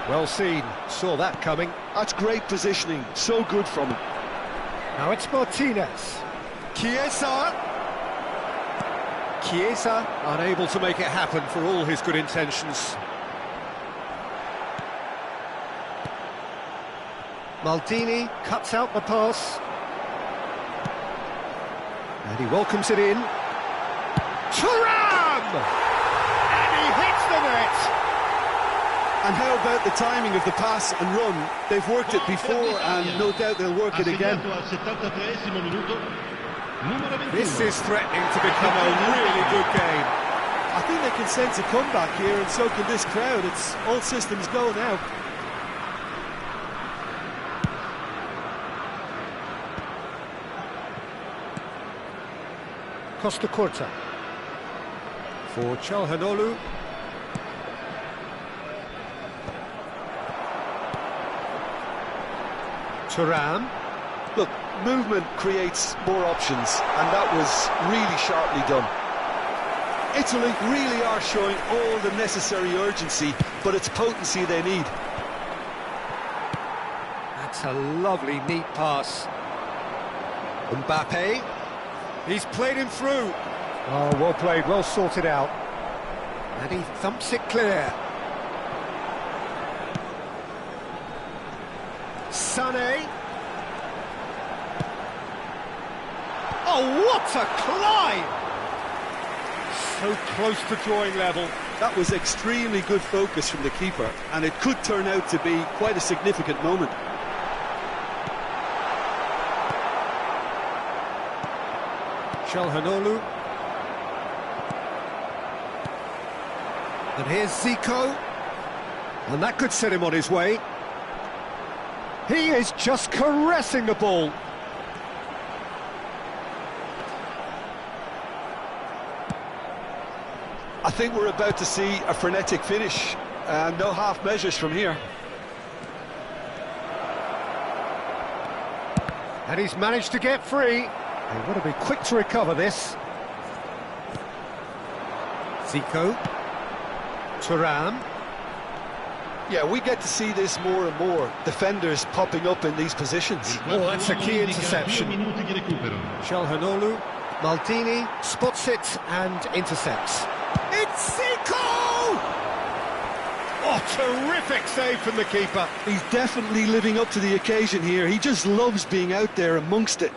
Well seen, saw that coming.
That's great positioning, so good from him.
Now it's Martinez. Chiesa. Chiesa unable to make it happen for all his good intentions. Maldini cuts out the pass. And he welcomes it in. Thuram! And he hits the net!
And how about the timing of the pass and run? They've worked it before and no doubt they'll work it again.
This is threatening to become a really good game.
I think they can sense a comeback here, and so can this crowd. It's all systems go now.
Costa Curta for Çalhanoğlu. Thuram.
Look, movement creates more options, and that was really sharply done. Italy really are showing all the necessary urgency, but it's potency they need.
That's a lovely, neat pass. Mbappe. He's played him through. Oh, well played, well sorted out. And he thumps it clear. Sané. Oh, what a climb! So close to drawing level.
That was extremely good focus from the keeper, and it could turn out to be quite a significant moment.
Çalhanoğlu. And here's Zico. And that could set him on his way. He is just caressing the ball.
I think we're about to see a frenetic finish, and no half measures from here.
And he's managed to get free. They want to be quick to recover this. Zico. Thuram.
Yeah, we get to see this more and more. Defenders popping up in these positions.
Oh, that's a key interception. Çalhanoğlu. Maldini spots it and intercepts. It's Zico! Oh, terrific save from the keeper.
He's definitely living up to the occasion here. He just loves being out there amongst it.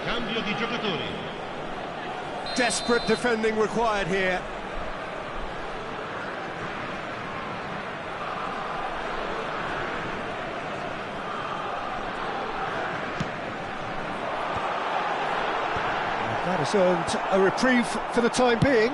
Cambio di giocatori.
Desperate defending required here. That has earned a reprieve for the time being.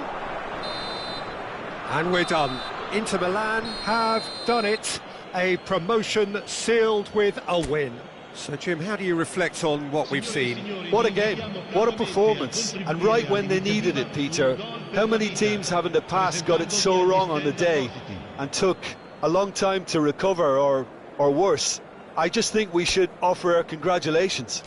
And we're done. Inter Milan have done it. A promotion sealed with a win. So, Jim, how do you reflect on what we've seen?
What a game, what a performance, and right when they needed it, Peter. How many teams have in the past got it so wrong on the day and took a long time to recover, or worse? I just think we should offer our congratulations.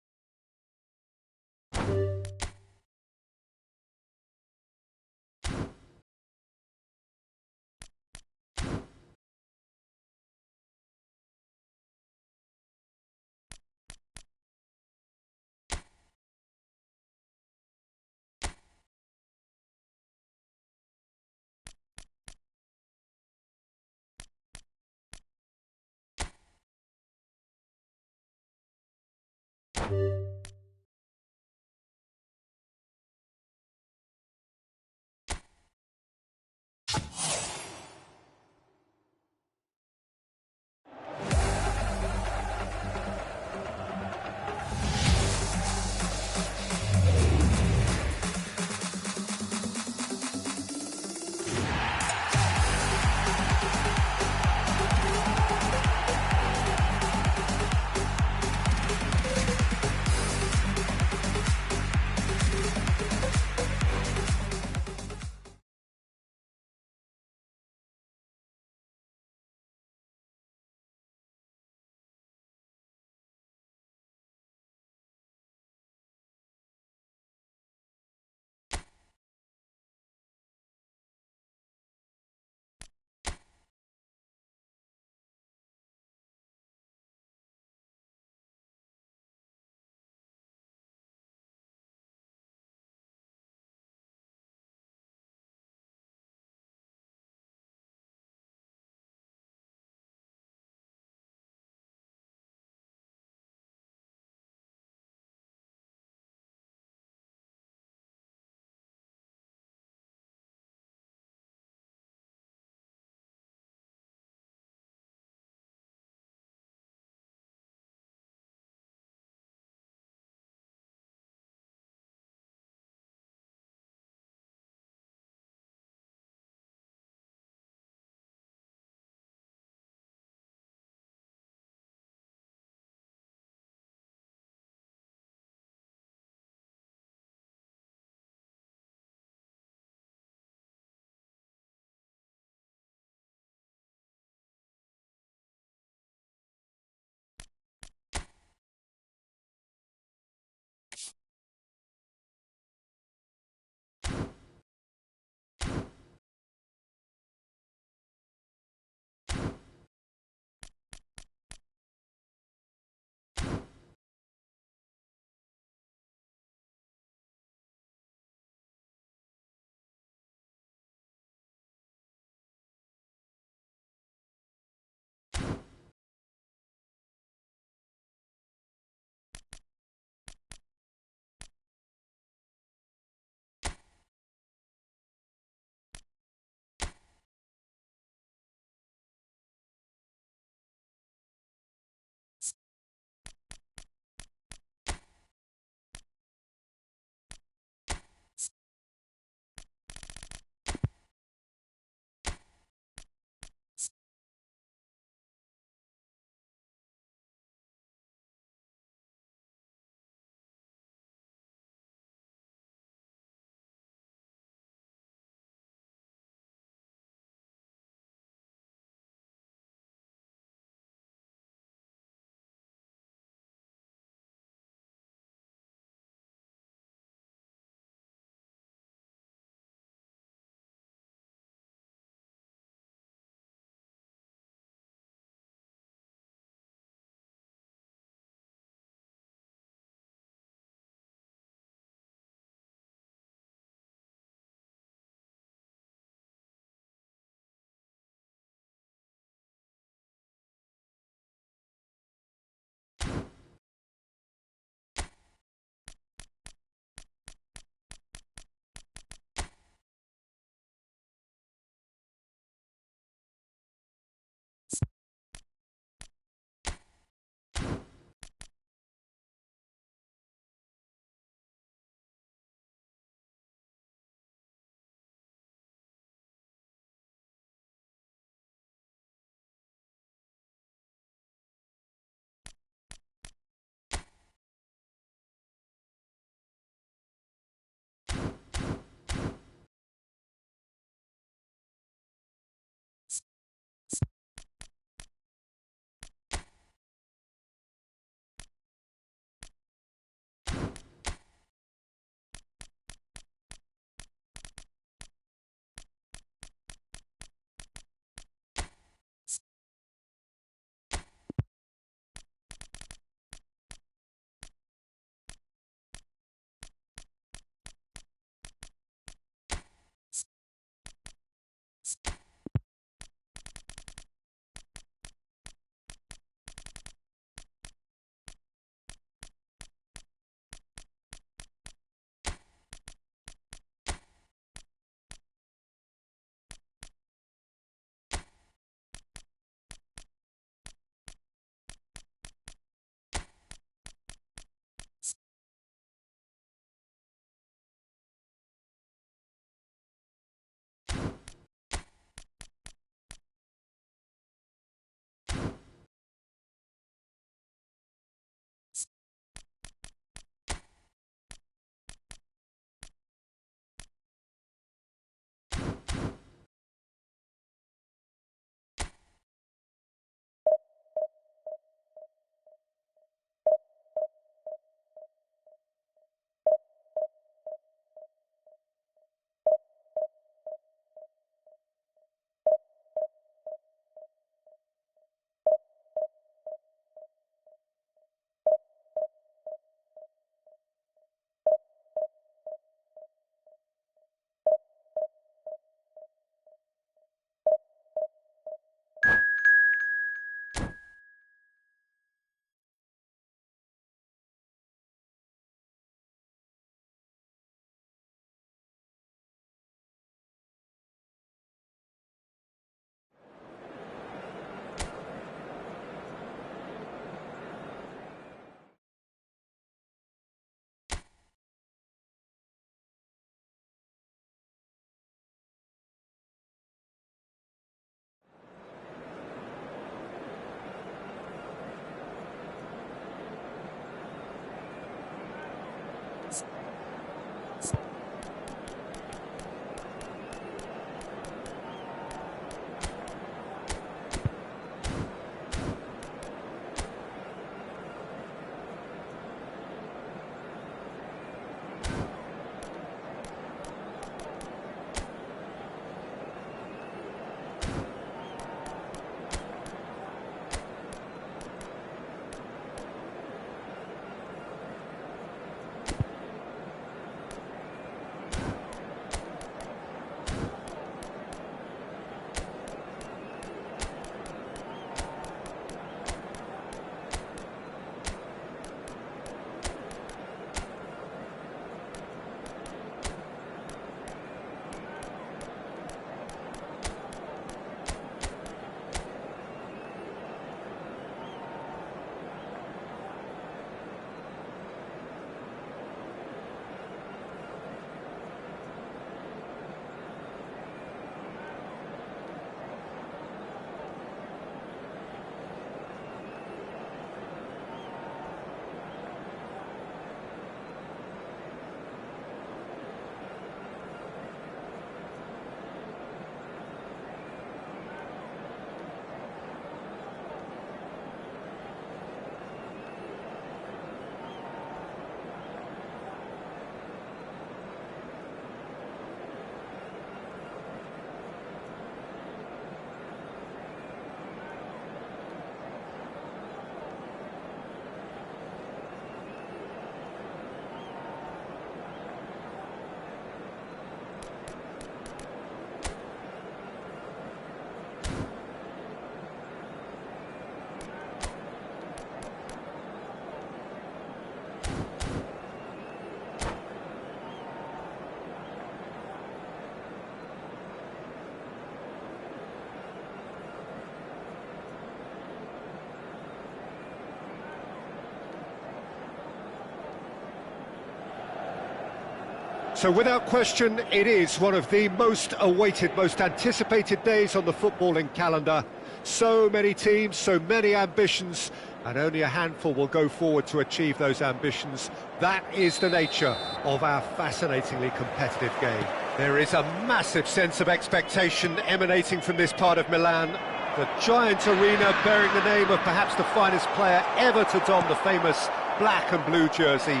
So without question, it is one of the most awaited, most anticipated days on the footballing calendar. So many teams, so many ambitions, and only a handful will go forward to achieve those ambitions. That is the nature of our fascinatingly competitive game. There is a massive sense of expectation emanating from this part of Milan. The giant arena bearing the name of perhaps the finest player ever to don the famous black and blue jersey.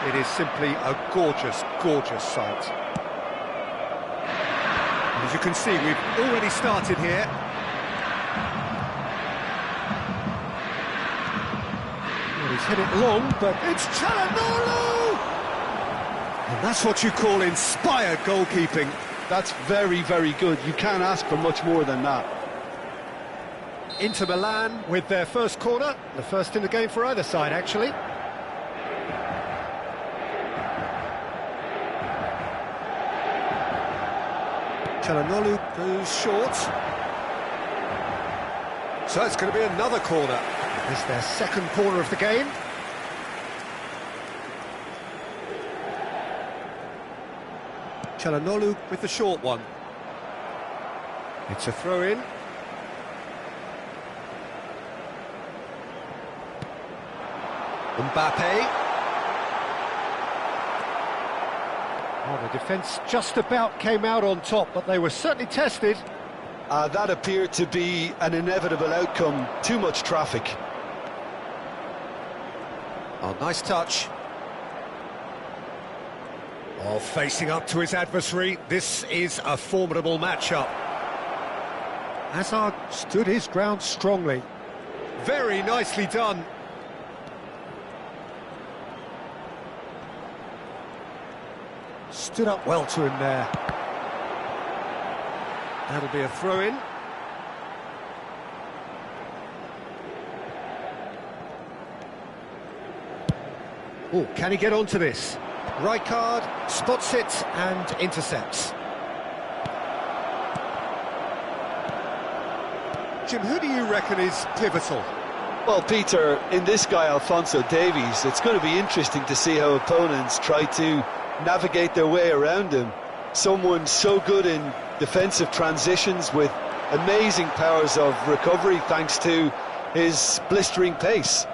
It is simply a gorgeous, gorgeous sight. As you can see, we've already started here. Well, he's hit it long, but it's Çalhanoğlu! And that's what you call inspired goalkeeping.
That's very, very good. You can't ask for much more than that.
Inter Milan with their first corner, the first in the game for either side, actually. Çalhanoğlu goes short. So it's going to be another corner. It's their second corner of the game. Çalhanoğlu with the short one. It's a throw-in. Mbappe. Oh, the defence just about came out on top, but they were certainly tested.
That appeared to be an inevitable outcome. Too much traffic.
Oh, nice touch. Oh, facing up to his adversary, this is a formidable matchup. Hazard stood his ground strongly. Very nicely done. Stood up well to him there. That'll be a throw-in. Oh, can he get onto this? Rijkaard spots it and intercepts. Jim, who do you reckon is pivotal?
Well, Peter, in this guy, Alphonso Davies, it's going to be interesting to see how opponents try to navigate their way around him. Someone so good in defensive transitions with amazing powers of recovery thanks to his blistering pace.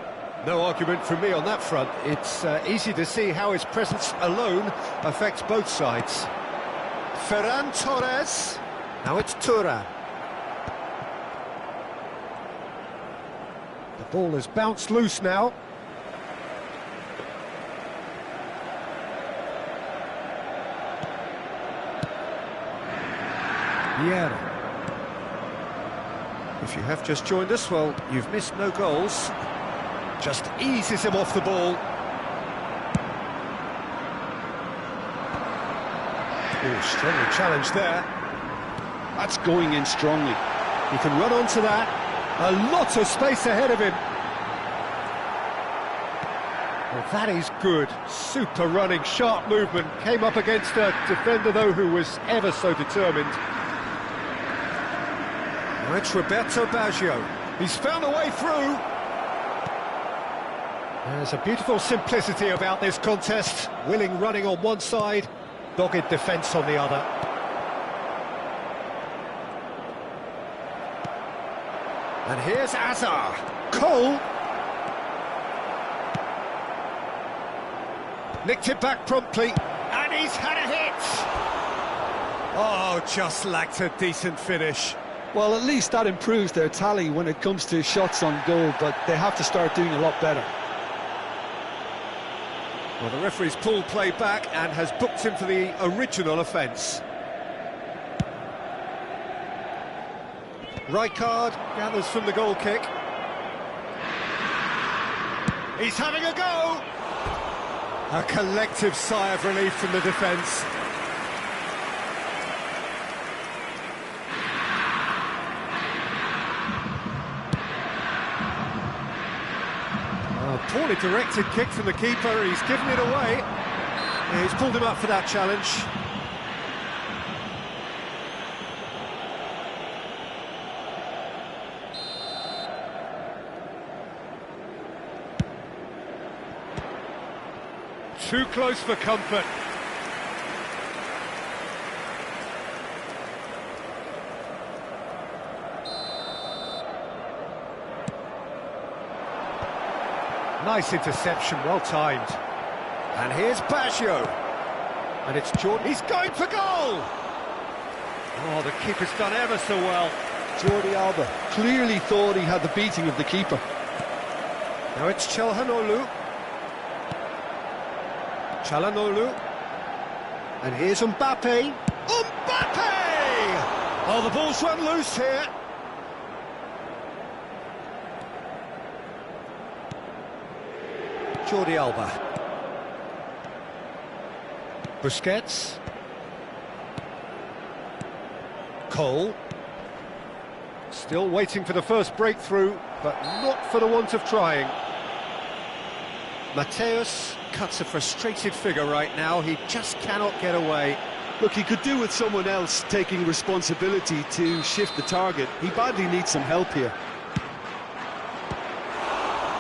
No argument from me on that front. It's easy to see how his presence alone affects both sides. Ferran Torres. Now it's Thuram. The ball has bounced loose now. Vieira. If you have just joined us, well, you've missed no goals. Just eases him off the ball. Oh, strongly challenged there.
That's going in strongly.
He can run onto that. A lot of space ahead of him. Well, that is good. Super running, sharp movement. Came up against a defender, though, who was ever so determined. Now it's Roberto Baggio. He's found a way through. There's a beautiful simplicity about this contest. Willing running on one side, dogged defence on the other. And here's Azar. Cole. Nicked it back promptly. And he's had a hit. Oh, just lacked a decent finish.
Well, at least that improves their tally when it comes to shots on goal, but they have to start doing a lot better.
Well, the referee's pulled play back and has booked him for the original offence. Rijkaard gathers from the goal kick. He's having a go! A collective sigh of relief from the defence. Poorly directed kick from the keeper, he's given it away. Yeah, he's pulled him up for that challenge. Too close for comfort. nice interception, well timed. And here's Baggio. And it's Jordan. He's going for goal! Oh, the keeper's done ever so well.
Jordi Alba clearly thought he had the beating of the keeper.
Now it's Çalhanoğlu. Çalhanoğlu. And here's Mbappe. Mbappe! Oh, the ball's run loose here. Jordi Alba. Busquets. Cole. Still waiting for the first breakthrough, but not for the want of trying. Mateus cuts a frustrated figure right now. He just cannot get away.
Look, he could do with someone else taking responsibility to shift the target. He badly needs some help here.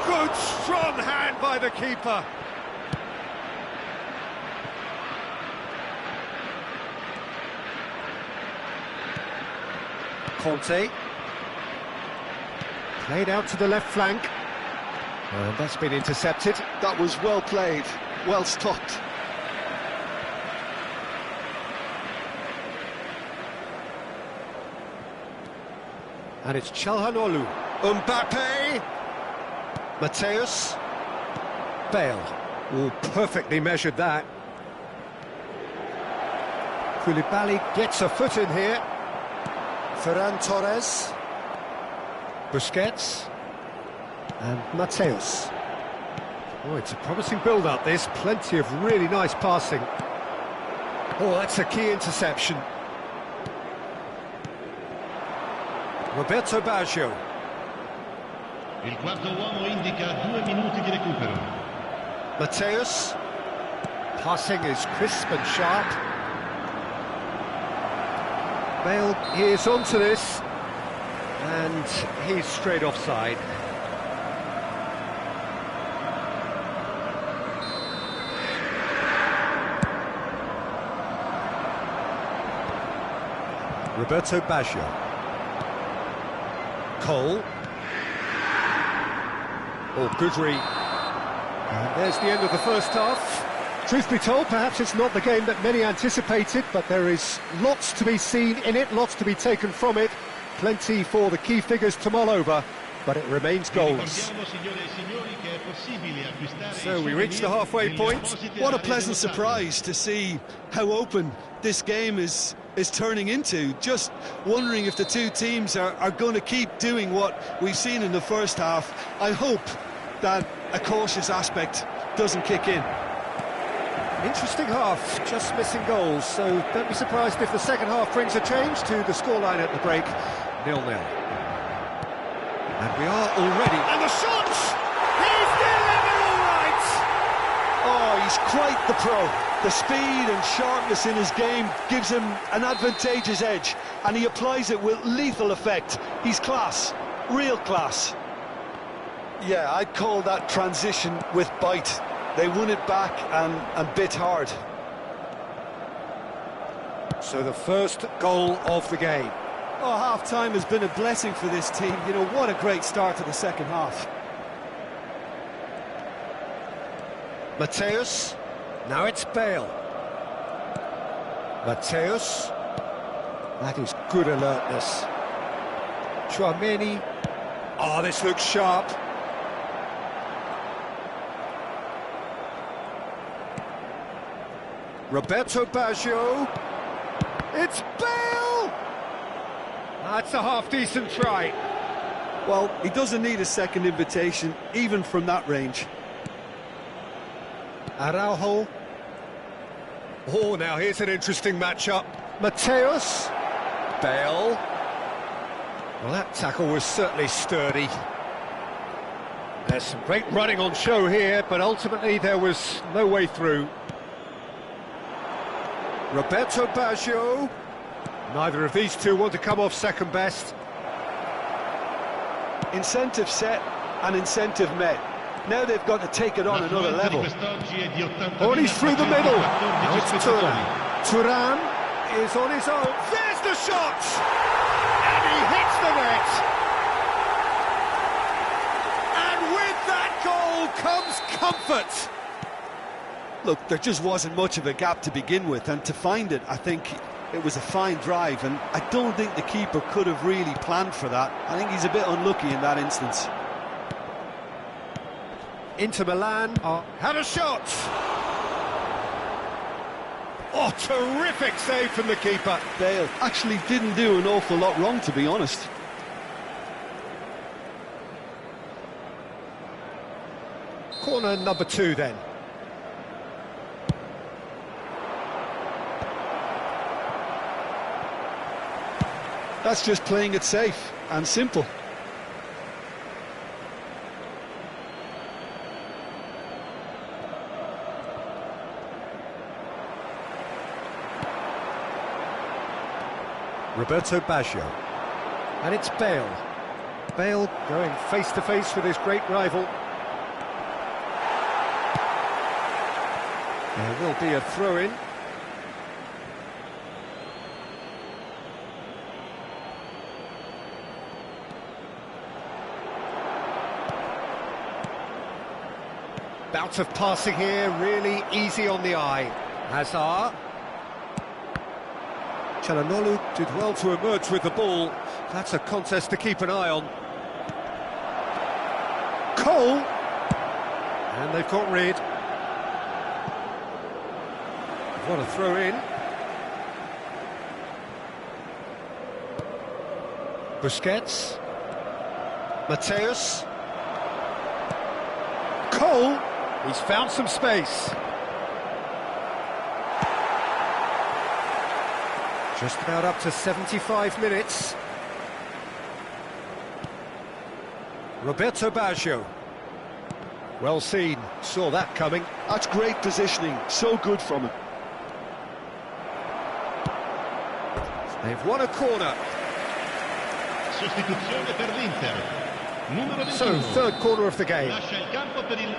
Good, strong hand by the keeper. Conte. Played out to the left flank. And that's been intercepted.
That was well played, well stopped.
And it's Çalhanoğlu. Mbappe. Mateus. Bale. Oh, perfectly measured that. Koulibaly gets a foot in here. Ferran Torres. Busquets. And Mateus. Oh, it's a promising build-up, this. Plenty of really nice passing. Oh, that's a key interception. Roberto Baggio.
Il quarto uomo indica 2 minuti di recupero.
Mateus. Passing is crisp and sharp. Bale is onto this. And he's straight offside. Roberto Baggio. Cole. Oh, good read. And there's the end of the first half. Truth be told, perhaps it's not the game that many anticipated, but there is lots to be seen in it, lots to be taken from it. Plenty for the key figures to mull over, but it remains goals. So we reach the halfway point.
What a pleasant surprise to see how open this game is turning into. Just wondering if the two teams are going to keep doing what we've seen in the first half. I hope that a cautious aspect doesn't kick in.
Interesting half, just missing goals, so don't be surprised if the second half brings a change to the scoreline at the break, 0-0. And we are already... And the shot! He's delivered all right!
Oh, he's quite the pro. The speed and sharpness in his game gives him an advantageous edge, and he applies it with lethal effect. He's class, real class. Yeah, I'd call that transition with bite. They won it back and bit hard.
So the first goal of the game.
Oh, half-time has been a blessing for this team. You know, what a great start to the second half.
Mateus. Now it's Bale. Mateus. That is good alertness. Tchouameni. Oh, this looks sharp. Roberto Baggio. It's Bale! That's a half-decent try.
Well, he doesn't need a second invitation, even from that range.
Araujo. Oh, now here's an interesting matchup. Mateus. Bale. Well, that tackle was certainly sturdy. There's some great running on show here, but ultimately there was no way through. Roberto Baggio. Neither of these two want to come off second best.
Incentive set and incentive met. Now they've got to take it on another level.
Oh, he's through the middle. Now it's Thuram. Thuram is on his own. There's the shot! And he hits the net! And with that goal comes comfort.
Look, there just wasn't much of a gap to begin with, and to find it, I think it was a fine drive, and I don't think the keeper could have really planned for that. I think he's a bit unlucky in that instance.
Inter Milan had a shot. Oh, terrific save from the keeper.
Bale actually didn't do an awful lot wrong, to be honest.
Corner number 2 then.
That's just playing it safe and simple.
Roberto Baggio. And it's Bale. Bale going face-to-face with his great rival. There will be a throw-in. Bout of passing here, really easy on the eye. Hazard. Çalhanoğlu did well to emerge with the ball. That's a contest to keep an eye on. Cole. And they've got rid. What a throw in. Busquets. Mateus. Cole. He's found some space. Just about up to 75 minutes. Roberto Baggio. Well seen, saw that coming.
That's great positioning, so good from him.
They've won a corner.
Sostituzione per l'Inter. Numero 21.
So, third corner of the game.
Lascia il campo per il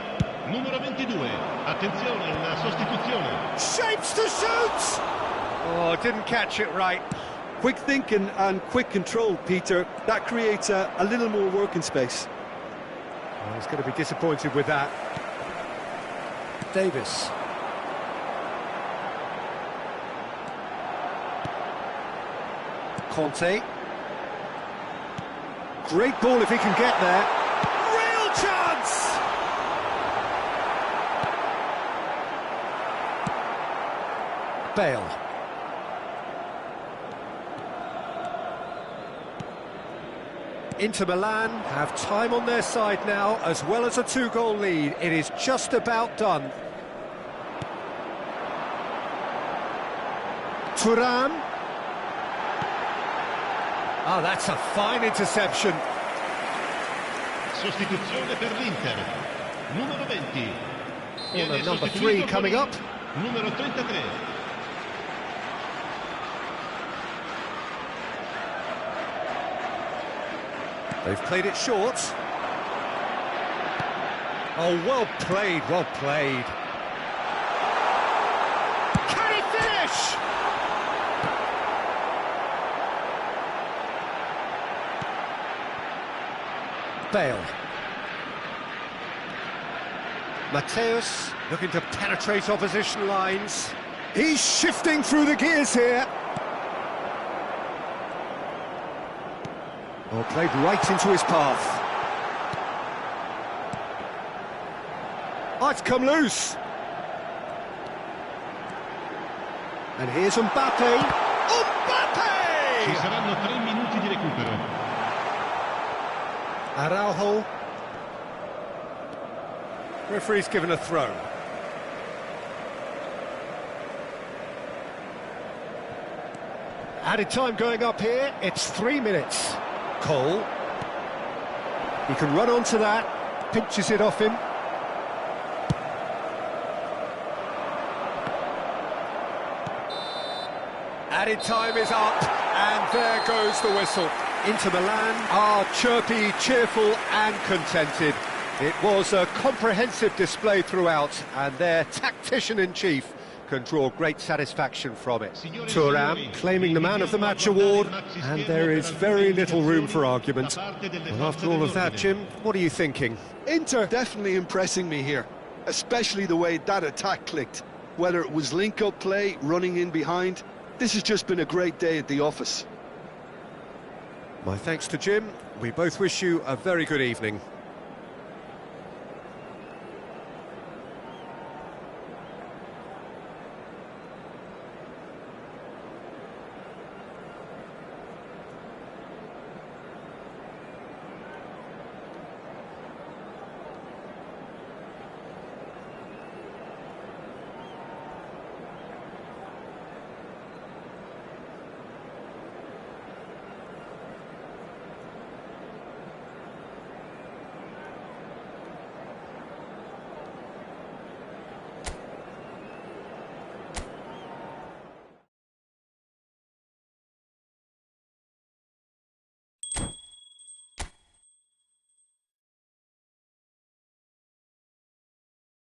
numero 22. Attenzione, una sostituzione.
Shapes to shoot! Oh, didn't catch it right.
Quick thinking and quick control, Peter. That creates a little more working space.
Well, he's going to be disappointed with that. Davis. Conte. Great ball if he can get there. Real chance! Bale. Inter Milan have time on their side now, as well as a 2-goal lead. It is just about done. Thuram. Oh, that's a fine interception.
Sostituzione per l'Inter. Numero 20.
Corner number 3 coming up.
Numero 33.
They've played it short. Oh, well played, well played. Can he finish? Bale. Mateus looking to penetrate opposition lines. He's shifting through the gears here. Oh, played right into his path. Oh, it's come loose. And here's Mbappe.
Ci
Mbappe!
saranno 3 minuti di recupero.
Araujo. Referee's given a throw. Added time going up here, it's 3 minutes. Cole. He can run onto that, pinches it off him. Added time is up, and there goes the whistle. Inter Milan are chirpy, cheerful and contented. It was a comprehensive display throughout, and their tactician-in-chief can draw great satisfaction from it. Thuram claiming the Man of the Match award, and there is very little room for argument. Well, after all of that, Jim, what are you thinking?
Inter definitely impressing me here, especially the way that attack clicked. Whether it was link-up play, running in behind, this has just been a great day at the office.
My thanks to Jim. We both wish you a very good evening.